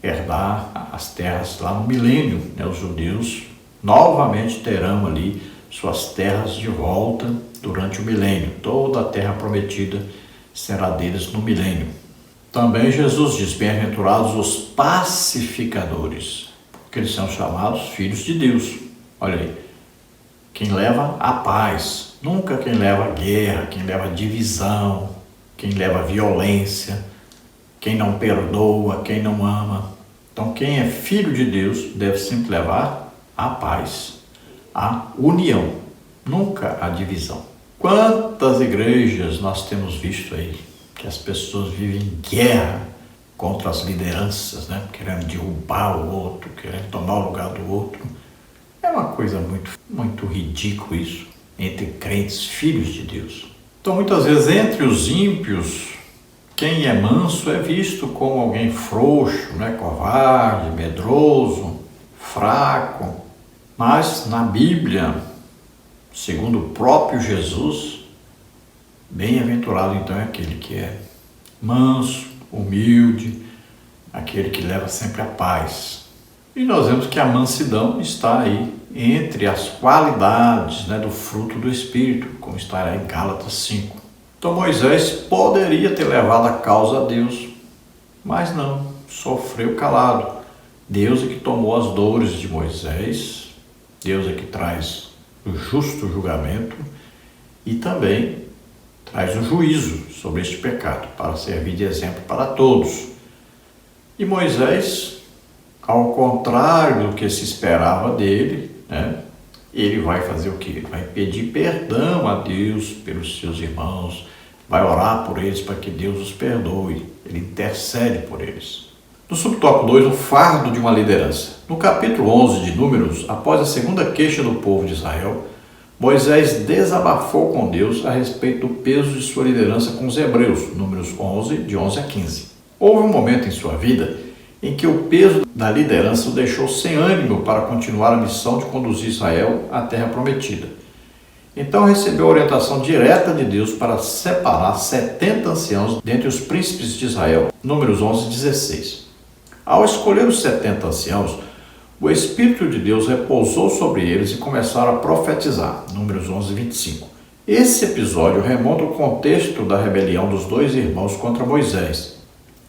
herdar as terras lá no milênio. Os judeus novamente terão ali suas terras de volta durante o milênio. Toda a terra prometida será deles no milênio. Também Jesus diz: bem-aventurados os pacificadores, porque eles são chamados filhos de Deus. Olha aí, quem leva a paz, nunca quem leva a guerra, quem leva a divisão, quem leva a violência, quem não perdoa, quem não ama. Então quem é filho de Deus deve sempre levar a paz, a união, nunca a divisão. Quantas igrejas nós temos visto aí que as pessoas vivem em guerra contra as lideranças, né? Querendo derrubar o outro, querendo tomar o lugar do outro. É uma coisa muito ridícula isso, entre crentes, filhos de Deus. Então muitas vezes entre os ímpios, quem é manso é visto como alguém frouxo, né? Covarde, medroso, fraco. Mas na Bíblia, segundo o próprio Jesus, bem-aventurado então é aquele que é manso, humilde, aquele que leva sempre a paz. E nós vemos que a mansidão está aí entre as qualidades, né, do fruto do Espírito, como está em Gálatas 5. Então Moisés poderia ter levado a causa a Deus, mas não, sofreu calado. Deus é que tomou as dores de Moisés, Deus é que traz o justo julgamento e também traz o juízo sobre este pecado, para servir de exemplo para todos. E Moisés, ao contrário do que se esperava dele, né, ele vai fazer o quê? Ele vai pedir perdão a Deus pelos seus irmãos, vai orar por eles para que Deus os perdoe, ele intercede por eles. No subtópico 2, o fardo de uma liderança. No capítulo 11 de Números, após a segunda queixa do povo de Israel, Moisés desabafou com Deus a respeito do peso de sua liderança com os hebreus, Números 11, de 11 a 15. Houve um momento em sua vida em que o peso da liderança o deixou sem ânimo para continuar a missão de conduzir Israel à terra prometida. Então recebeu a orientação direta de Deus para separar 70 anciãos dentre os príncipes de Israel, Números 11, 16. Ao escolher os 70 anciãos, o Espírito de Deus repousou sobre eles e começaram a profetizar, Números 11, 25. Esse episódio remonta ao contexto da rebelião dos dois irmãos contra Moisés.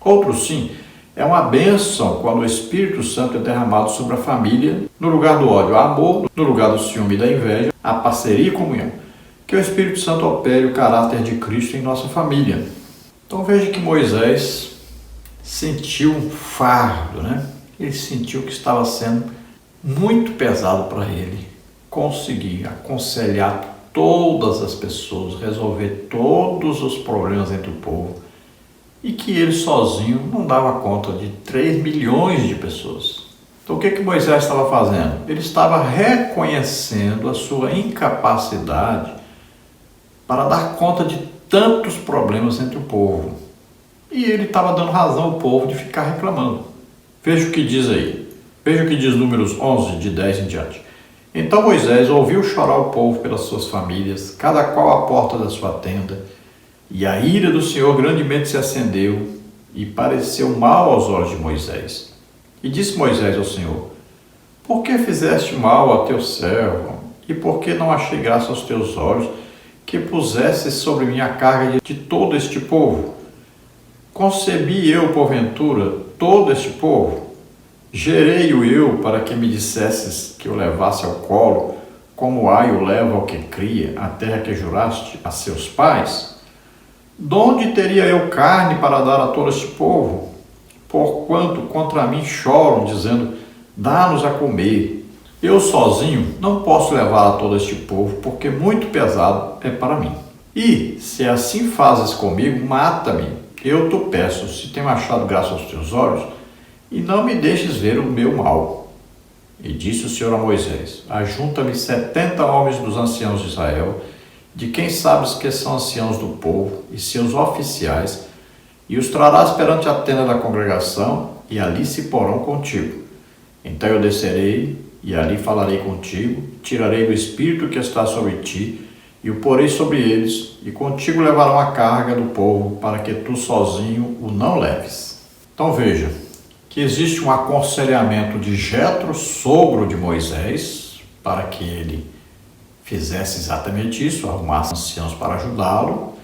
Outro sim, é uma bênção quando o Espírito Santo é derramado sobre a família, no lugar do ódio, amor, no lugar do ciúme e da inveja, a parceria e comunhão. Que o Espírito Santo opere o caráter de Cristo em nossa família. Então veja que Moisés sentiu um fardo, né? Ele sentiu que estava sendo muito pesado para ele conseguir aconselhar todas as pessoas, resolver todos os problemas entre o povo, e que ele sozinho não dava conta de 3 milhões de pessoas. Então o que Moisés estava fazendo? Ele estava reconhecendo a sua incapacidade para dar conta de tantos problemas entre o povo. E ele estava dando razão ao povo de ficar reclamando. Veja o que diz aí. Veja o que diz Números 11, de 10 em diante. Então Moisés ouviu chorar o povo pelas suas famílias, cada qual à porta da sua tenda, e a ira do Senhor grandemente se acendeu e pareceu mal aos olhos de Moisés. E disse Moisés ao Senhor: por que fizeste mal a teu servo? E por que não achei graça aos teus olhos que pusesses sobre mim a carga de todo este povo? Concebi eu, porventura, todo este povo? Gerei-o eu para que me dissesses que o levasse ao colo, como ai o leva ao que cria, a terra que juraste a seus pais? Donde teria eu carne para dar a todo este povo? Porquanto contra mim choram, dizendo: dá-nos a comer. Eu sozinho não posso levar a todo este povo, porque muito pesado é para mim. E, se assim fazes comigo, mata-me. Eu te peço, se tenho achado graça aos teus olhos, e não me deixes ver o meu mal. E disse o Senhor a Moisés: ajunta-me 70 homens dos anciãos de Israel, de quem sabes que são anciãos do povo, e seus oficiais, e os trarás perante a tenda da congregação, e ali se porão contigo. Então eu descerei, e ali falarei contigo, tirarei do espírito que está sobre ti, e o porei sobre eles, e contigo levarão a carga do povo, para que tu sozinho o não leves. Então veja, que existe um aconselhamento de Jetro, sogro de Moisés, para que ele fizesse exatamente isso, arrumasse anciãos para ajudá-lo.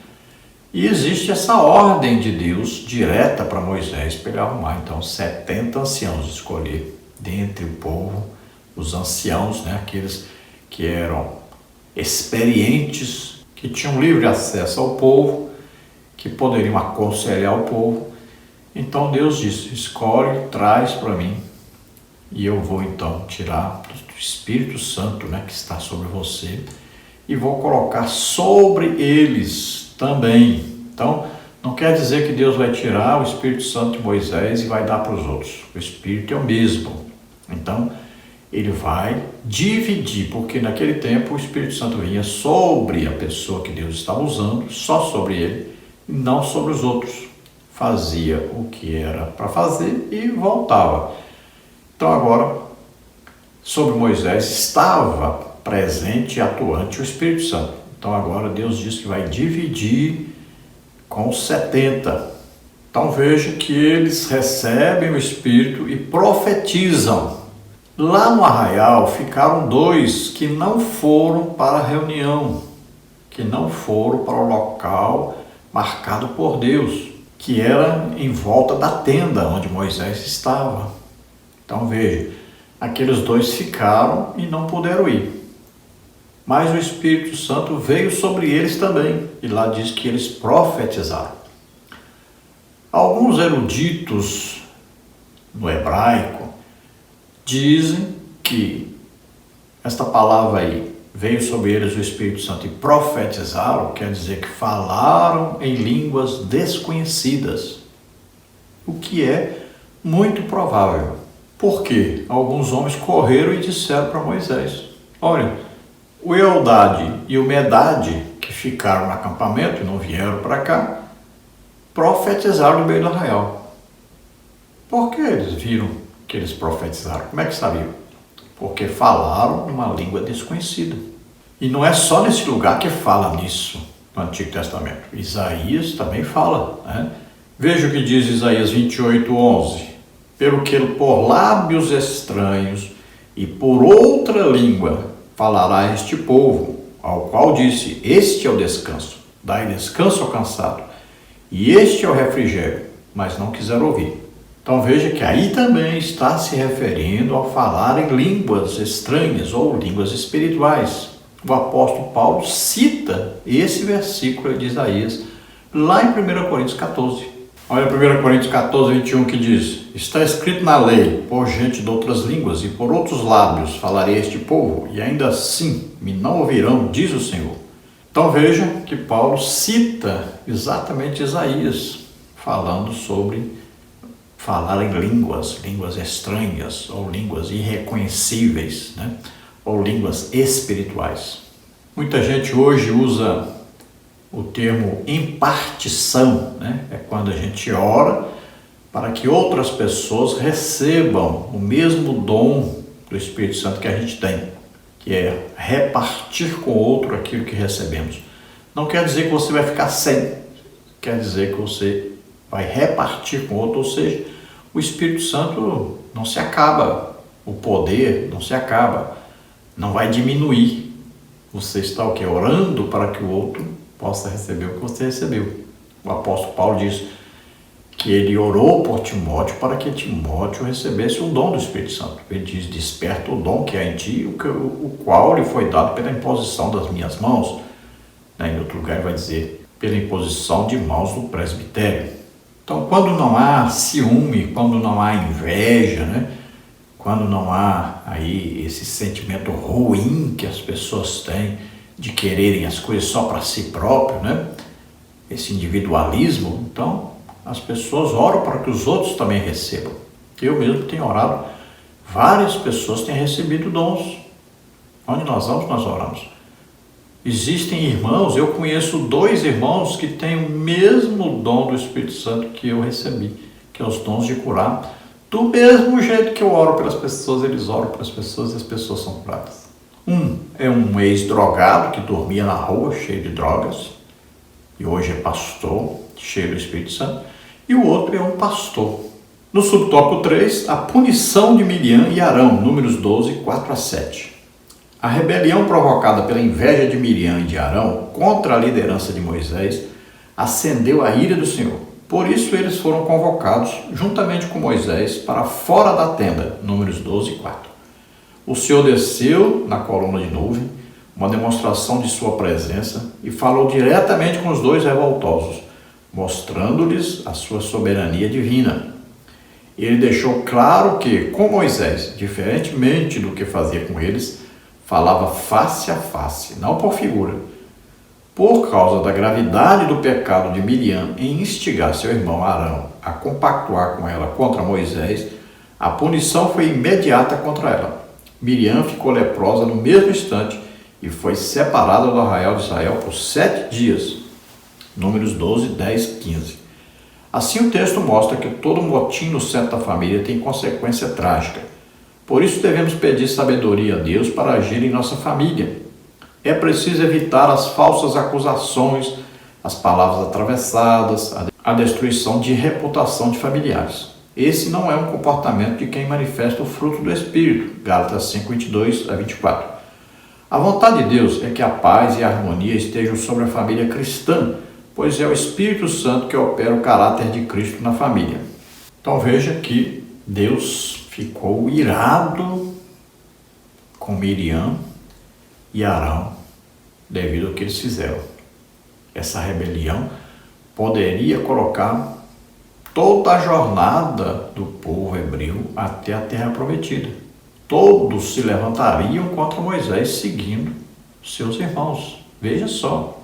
E existe essa ordem de Deus direta para Moisés para ele arrumar. Então, 70 anciãos, escolher dentre o povo, os anciãos, né, aqueles que eram experientes, que tinham livre acesso ao povo, que poderiam aconselhar o povo. Então Deus disse: escolhe, traz para mim, e eu vou então tirar do Espírito Santo, né, que está sobre você, e vou colocar sobre eles também. Então, não quer dizer que Deus vai tirar o Espírito Santo de Moisés e vai dar para os outros. O Espírito é o mesmo. Então, ele vai dividir, porque naquele tempo o Espírito Santo vinha sobre a pessoa que Deus estava usando, só sobre ele, e não sobre os outros. Fazia o que era para fazer e voltava. Então agora, sobre Moisés estava presente e atuante o Espírito Santo. Então agora Deus diz que vai dividir com os 70. Então veja que eles recebem o Espírito e profetizam. Lá no arraial ficaram 2 que não foram para a reunião, que não foram para o local marcado por Deus, que era em volta da tenda onde Moisés estava. Então veja, aqueles 2 ficaram e não puderam ir. Mas o Espírito Santo veio sobre eles também, e lá diz que eles profetizaram. Alguns eruditos no hebraico dizem que esta palavra aí, veio sobre eles o Espírito Santo e profetizaram, quer dizer que falaram em línguas desconhecidas, o que é muito provável. Porque alguns homens correram e disseram para Moisés: olha, o Eldade e o Medade, que ficaram no acampamento e não vieram para cá, profetizaram no meio do arraial. Por que eles viram que eles profetizaram? Como é que sabiam? Porque falaram numa língua desconhecida. E não é só nesse lugar que fala nisso no Antigo Testamento. Isaías também fala, né? Veja o que diz Isaías 28:11. Pelo que por lábios estranhos e por outra língua falará este povo, ao qual disse: este é o descanso, dai descanso ao cansado, e este é o refrigério, mas não quiseram ouvir. Então veja que aí também está se referindo ao falar em línguas estranhas ou línguas espirituais. O apóstolo Paulo cita esse versículo de Isaías lá em 1 Coríntios 14. Olha 1 Coríntios 14, 21 que diz: está escrito na lei, por gente de outras línguas e por outros lábios falarei a este povo, e ainda assim me não ouvirão, diz o Senhor. Então veja que Paulo cita exatamente Isaías, falando sobre falar em línguas estranhas, ou línguas irreconhecíveis, né? Ou línguas espirituais. Muita gente hoje usa o termo impartição, né? É quando a gente ora para que outras pessoas recebam o mesmo dom do Espírito Santo que a gente tem, que é repartir com o outro aquilo que recebemos. Não quer dizer que você vai ficar sem, quer dizer que você vai repartir com o outro, ou seja, o Espírito Santo não se acaba, o poder não se acaba, não vai diminuir. Você está o quê? Orando para que o outro possa receber o que você recebeu. O apóstolo Paulo diz que ele orou por Timóteo para que Timóteo recebesse o dom do Espírito Santo. Ele diz: desperta o dom que há em ti, o qual lhe foi dado pela imposição das minhas mãos. Em outro lugar ele vai dizer: pela imposição de mãos do presbitério. Então, quando não há ciúme, quando não há inveja, né? Quando não há aí esse sentimento ruim que as pessoas têm de quererem as coisas só para si próprio, né? Esse individualismo, então as pessoas oram para que os outros também recebam. Eu mesmo tenho orado, várias pessoas têm recebido dons. Onde nós vamos, nós oramos. Existem irmãos, eu conheço 2 irmãos que têm o mesmo dom do Espírito Santo que eu recebi, que é os dons de curar. Do mesmo jeito que eu oro pelas pessoas, eles oram pelas pessoas e as pessoas são curadas. Um é um ex-drogado que dormia na rua, cheio de drogas, e hoje é pastor, cheio do Espírito Santo. E o outro é um pastor. No subtópico 3, a punição de Miriam e Arão, Números 12, 4-7. A rebelião provocada pela inveja de Miriam e de Arão contra a liderança de Moisés acendeu a ira do Senhor. Por isso eles foram convocados, juntamente com Moisés, para fora da tenda, Números 12:4. O Senhor desceu na coluna de nuvem, uma demonstração de sua presença, e falou diretamente com os dois revoltosos, mostrando-lhes a sua soberania divina. Ele deixou claro que, com Moisés, diferentemente do que fazia com eles, falava face a face, não por figura. Por causa da gravidade do pecado de Miriam em instigar seu irmão Arão a compactuar com ela contra Moisés, a punição foi imediata contra ela. Miriam ficou leprosa no mesmo instante e foi separada do arraial de Israel por 7 dias. Números 12, 10, 15. Assim o texto mostra que todo motim no centro da família tem consequência trágica. Por isso devemos pedir sabedoria a Deus para agir em nossa família. É preciso evitar as falsas acusações, as palavras atravessadas, a destruição de reputação de familiares. Esse não é um comportamento de quem manifesta o fruto do Espírito. Gálatas 5, 22 a 24. A vontade de Deus é que a paz e a harmonia estejam sobre a família cristã, pois é o Espírito Santo que opera o caráter de Cristo na família. Então veja que Deus ficou irado com Miriam e Arão devido ao que eles fizeram. Essa rebelião poderia colocar toda a jornada do povo hebreu até a terra prometida. Todos se levantariam contra Moisés seguindo seus irmãos. Veja só,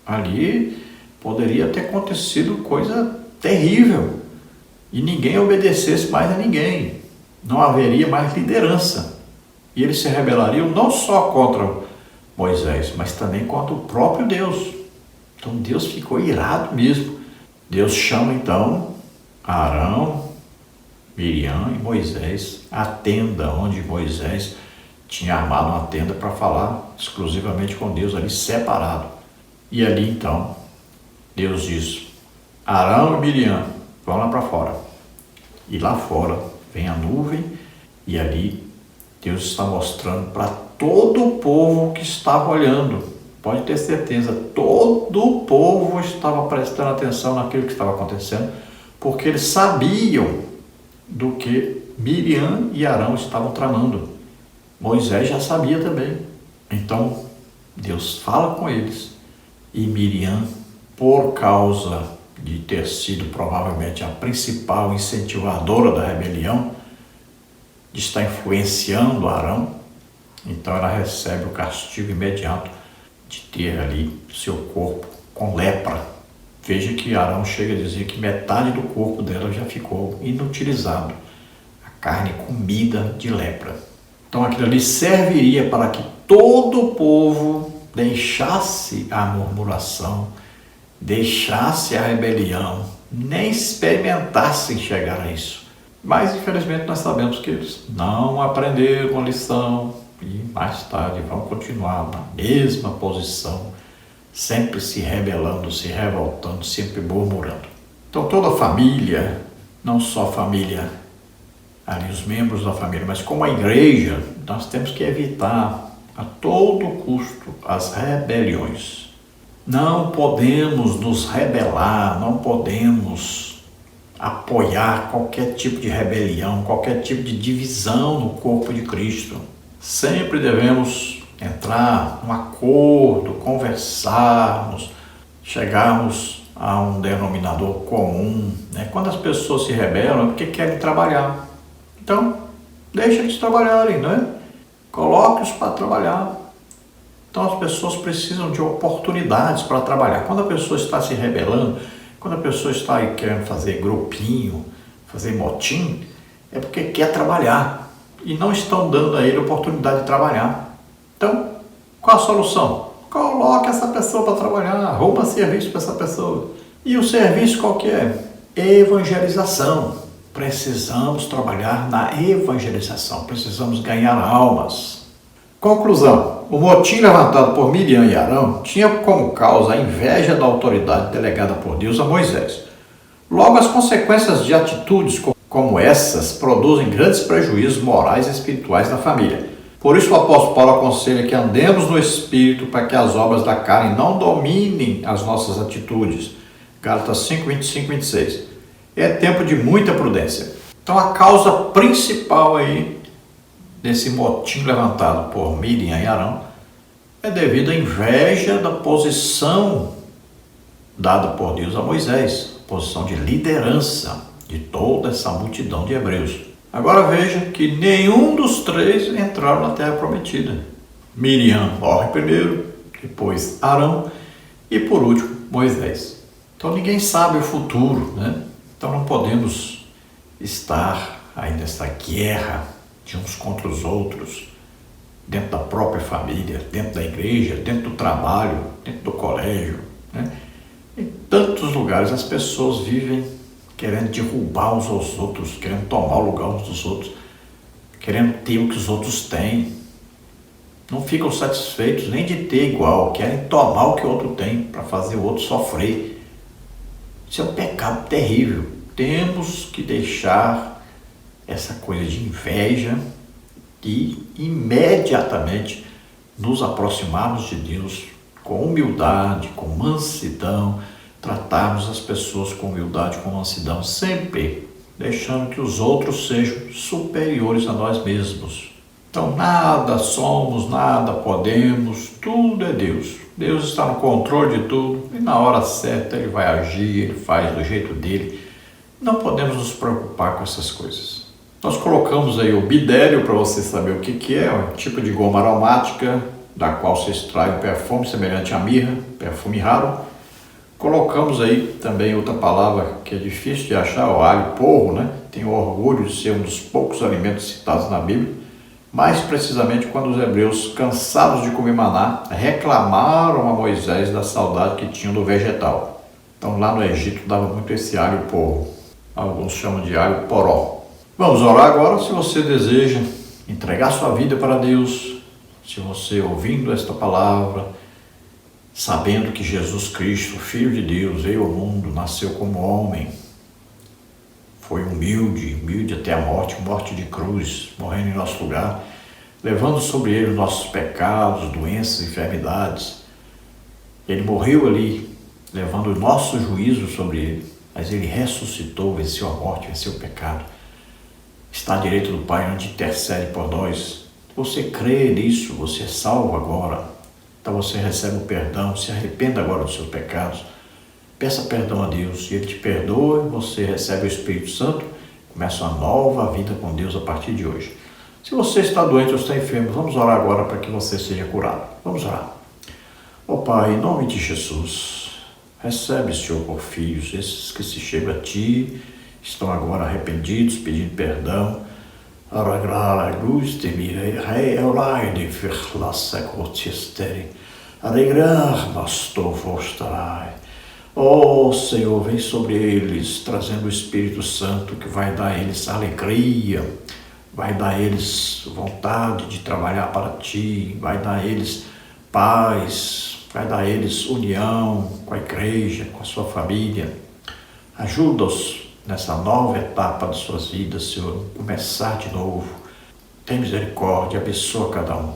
ali poderia ter acontecido coisa terrível e ninguém obedecesse mais a ninguém. Não haveria mais liderança. E eles se rebelariam não só contra Moisés, mas também contra o próprio Deus. Então Deus ficou irado mesmo. Deus chama então Arão, Miriam e Moisés à tenda, onde Moisés tinha armado uma tenda para falar exclusivamente com Deus ali separado. E ali então Deus diz: Arão e Miriam, vão lá para fora. E lá fora vem a nuvem e ali Deus está mostrando para todo o povo que estava olhando. Pode ter certeza, todo o povo estava prestando atenção naquilo que estava acontecendo, porque eles sabiam do que Miriam e Arão estavam tramando. Moisés já sabia também. Então, Deus fala com eles. E Miriam, por causa de ter sido provavelmente a principal incentivadora da rebelião, de estar influenciando Arão, então ela recebe o castigo imediato de ter ali seu corpo com lepra. Veja que Arão chega a dizer que metade do corpo dela já ficou inutilizado, a carne comida de lepra. Então aquilo ali serviria para que todo o povo deixasse a murmuração, deixasse a rebelião, nem experimentassem chegar a isso. Mas infelizmente nós sabemos que eles não aprenderam a lição e mais tarde vão continuar na mesma posição, sempre se rebelando, se revoltando, sempre murmurando. Então toda a família, não só a família, ali os membros da família, mas como a igreja, nós temos que evitar a todo custo as rebeliões. Não podemos nos rebelar, não podemos apoiar qualquer tipo de rebelião, qualquer tipo de divisão no corpo de Cristo. Sempre devemos entrar num acordo, conversarmos, chegarmos a um denominador comum. Quando as pessoas se rebelam é porque querem trabalhar. Então, deixa eles trabalharem, Coloque-os para trabalhar. Então as pessoas precisam de oportunidades para trabalhar. Quando a pessoa está se rebelando, quando a pessoa está aí querendo fazer grupinho, fazer motim, é porque quer trabalhar e não estão dando a ele a oportunidade de trabalhar. Então, qual a solução? Coloque essa pessoa para trabalhar, arruma serviço para essa pessoa. E o serviço qual que é? Evangelização. Precisamos trabalhar na evangelização, precisamos ganhar almas. Conclusão: o motim levantado por Miriam e Arão tinha como causa a inveja da autoridade delegada por Deus a Moisés. Logo, as consequências de atitudes como essas produzem grandes prejuízos morais e espirituais na família. Por isso o apóstolo Paulo aconselha que andemos no Espírito para que as obras da carne não dominem as nossas atitudes. Gálatas 5, 25 e 26. É tempo de muita prudência. Então a causa principal aí desse motim levantado por Miriam e Arão é devido à inveja da posição dada por Deus a Moisés, posição de liderança de toda essa multidão de hebreus. Agora veja que nenhum dos três entraram na terra prometida. Miriam morre primeiro, depois Arão e por último Moisés. Então ninguém sabe o futuro, né? Então não podemos estar aí nessa guerra de uns contra os outros, dentro da própria família, dentro da igreja, dentro do trabalho, dentro do colégio, né? Em tantos lugares as pessoas vivem querendo derrubar uns aos outros, querendo tomar o lugar uns dos outros, querendo ter o que os outros têm. Não ficam satisfeitos nem de ter igual, querem tomar o que o outro tem para fazer o outro sofrer. Isso é um pecado terrível. Temos que deixar essa coisa de inveja e imediatamente nos aproximarmos de Deus com humildade, com mansidão, tratarmos as pessoas com humildade, com mansidão, sempre deixando que os outros sejam superiores a nós mesmos. Então nada somos, nada podemos, tudo é Deus. Deus está no controle de tudo e na hora certa Ele vai agir, Ele faz do jeito dele. Não podemos nos preocupar com essas coisas. Nós colocamos aí o bidério para você saber o que é, um tipo de goma aromática da qual se extrai um perfume semelhante à mirra, perfume raro. Colocamos aí também outra palavra que é difícil de achar, o alho porro, né? Tenho orgulho de ser um dos poucos alimentos citados na Bíblia, mais precisamente quando os hebreus, cansados de comer maná, reclamaram a Moisés da saudade que tinham do vegetal. Então lá no Egito dava muito esse alho porro, alguns chamam de alho poró. Vamos orar agora. Se você deseja entregar sua vida para Deus, se você ouvindo esta palavra, sabendo que Jesus Cristo, Filho de Deus, veio ao mundo, nasceu como homem, foi humilde até a morte de cruz, morrendo em nosso lugar, levando sobre ele os nossos pecados, doenças, enfermidades. Ele morreu ali, levando o nosso juízo sobre ele, mas ele ressuscitou, venceu a morte, venceu o pecado. Está à direita do Pai, onde intercede por nós. Você crê nisso, você é salvo agora. Então você recebe o perdão, se arrependa agora dos seus pecados, peça perdão a Deus, e Ele te perdoa, você recebe o Espírito Santo, começa uma nova vida com Deus a partir de hoje. Se você está doente ou está enfermo, vamos orar agora para que você seja curado. Vamos orar. Ó Pai, em nome de Jesus, recebe, Senhor, por filhos, esses que se chegam a Ti, estão agora arrependidos, pedindo perdão. Oh Senhor, vem sobre eles, trazendo o Espírito Santo que vai dar a eles alegria, vai dar a eles vontade de trabalhar para Ti, vai dar a eles paz, vai dar a eles união com a igreja, com a sua família. Ajuda-os nessa nova etapa de suas vidas, Senhor, começar de novo. Tem misericórdia, abençoa cada um.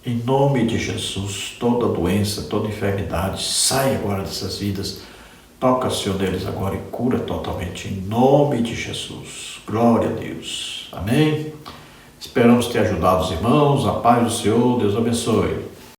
Em nome de Jesus, toda doença, toda enfermidade, sai agora dessas vidas. Toca, Senhor, neles agora e cura totalmente, em nome de Jesus. Glória a Deus. Amém? Esperamos ter ajudado os irmãos. A paz do Senhor, Deus abençoe.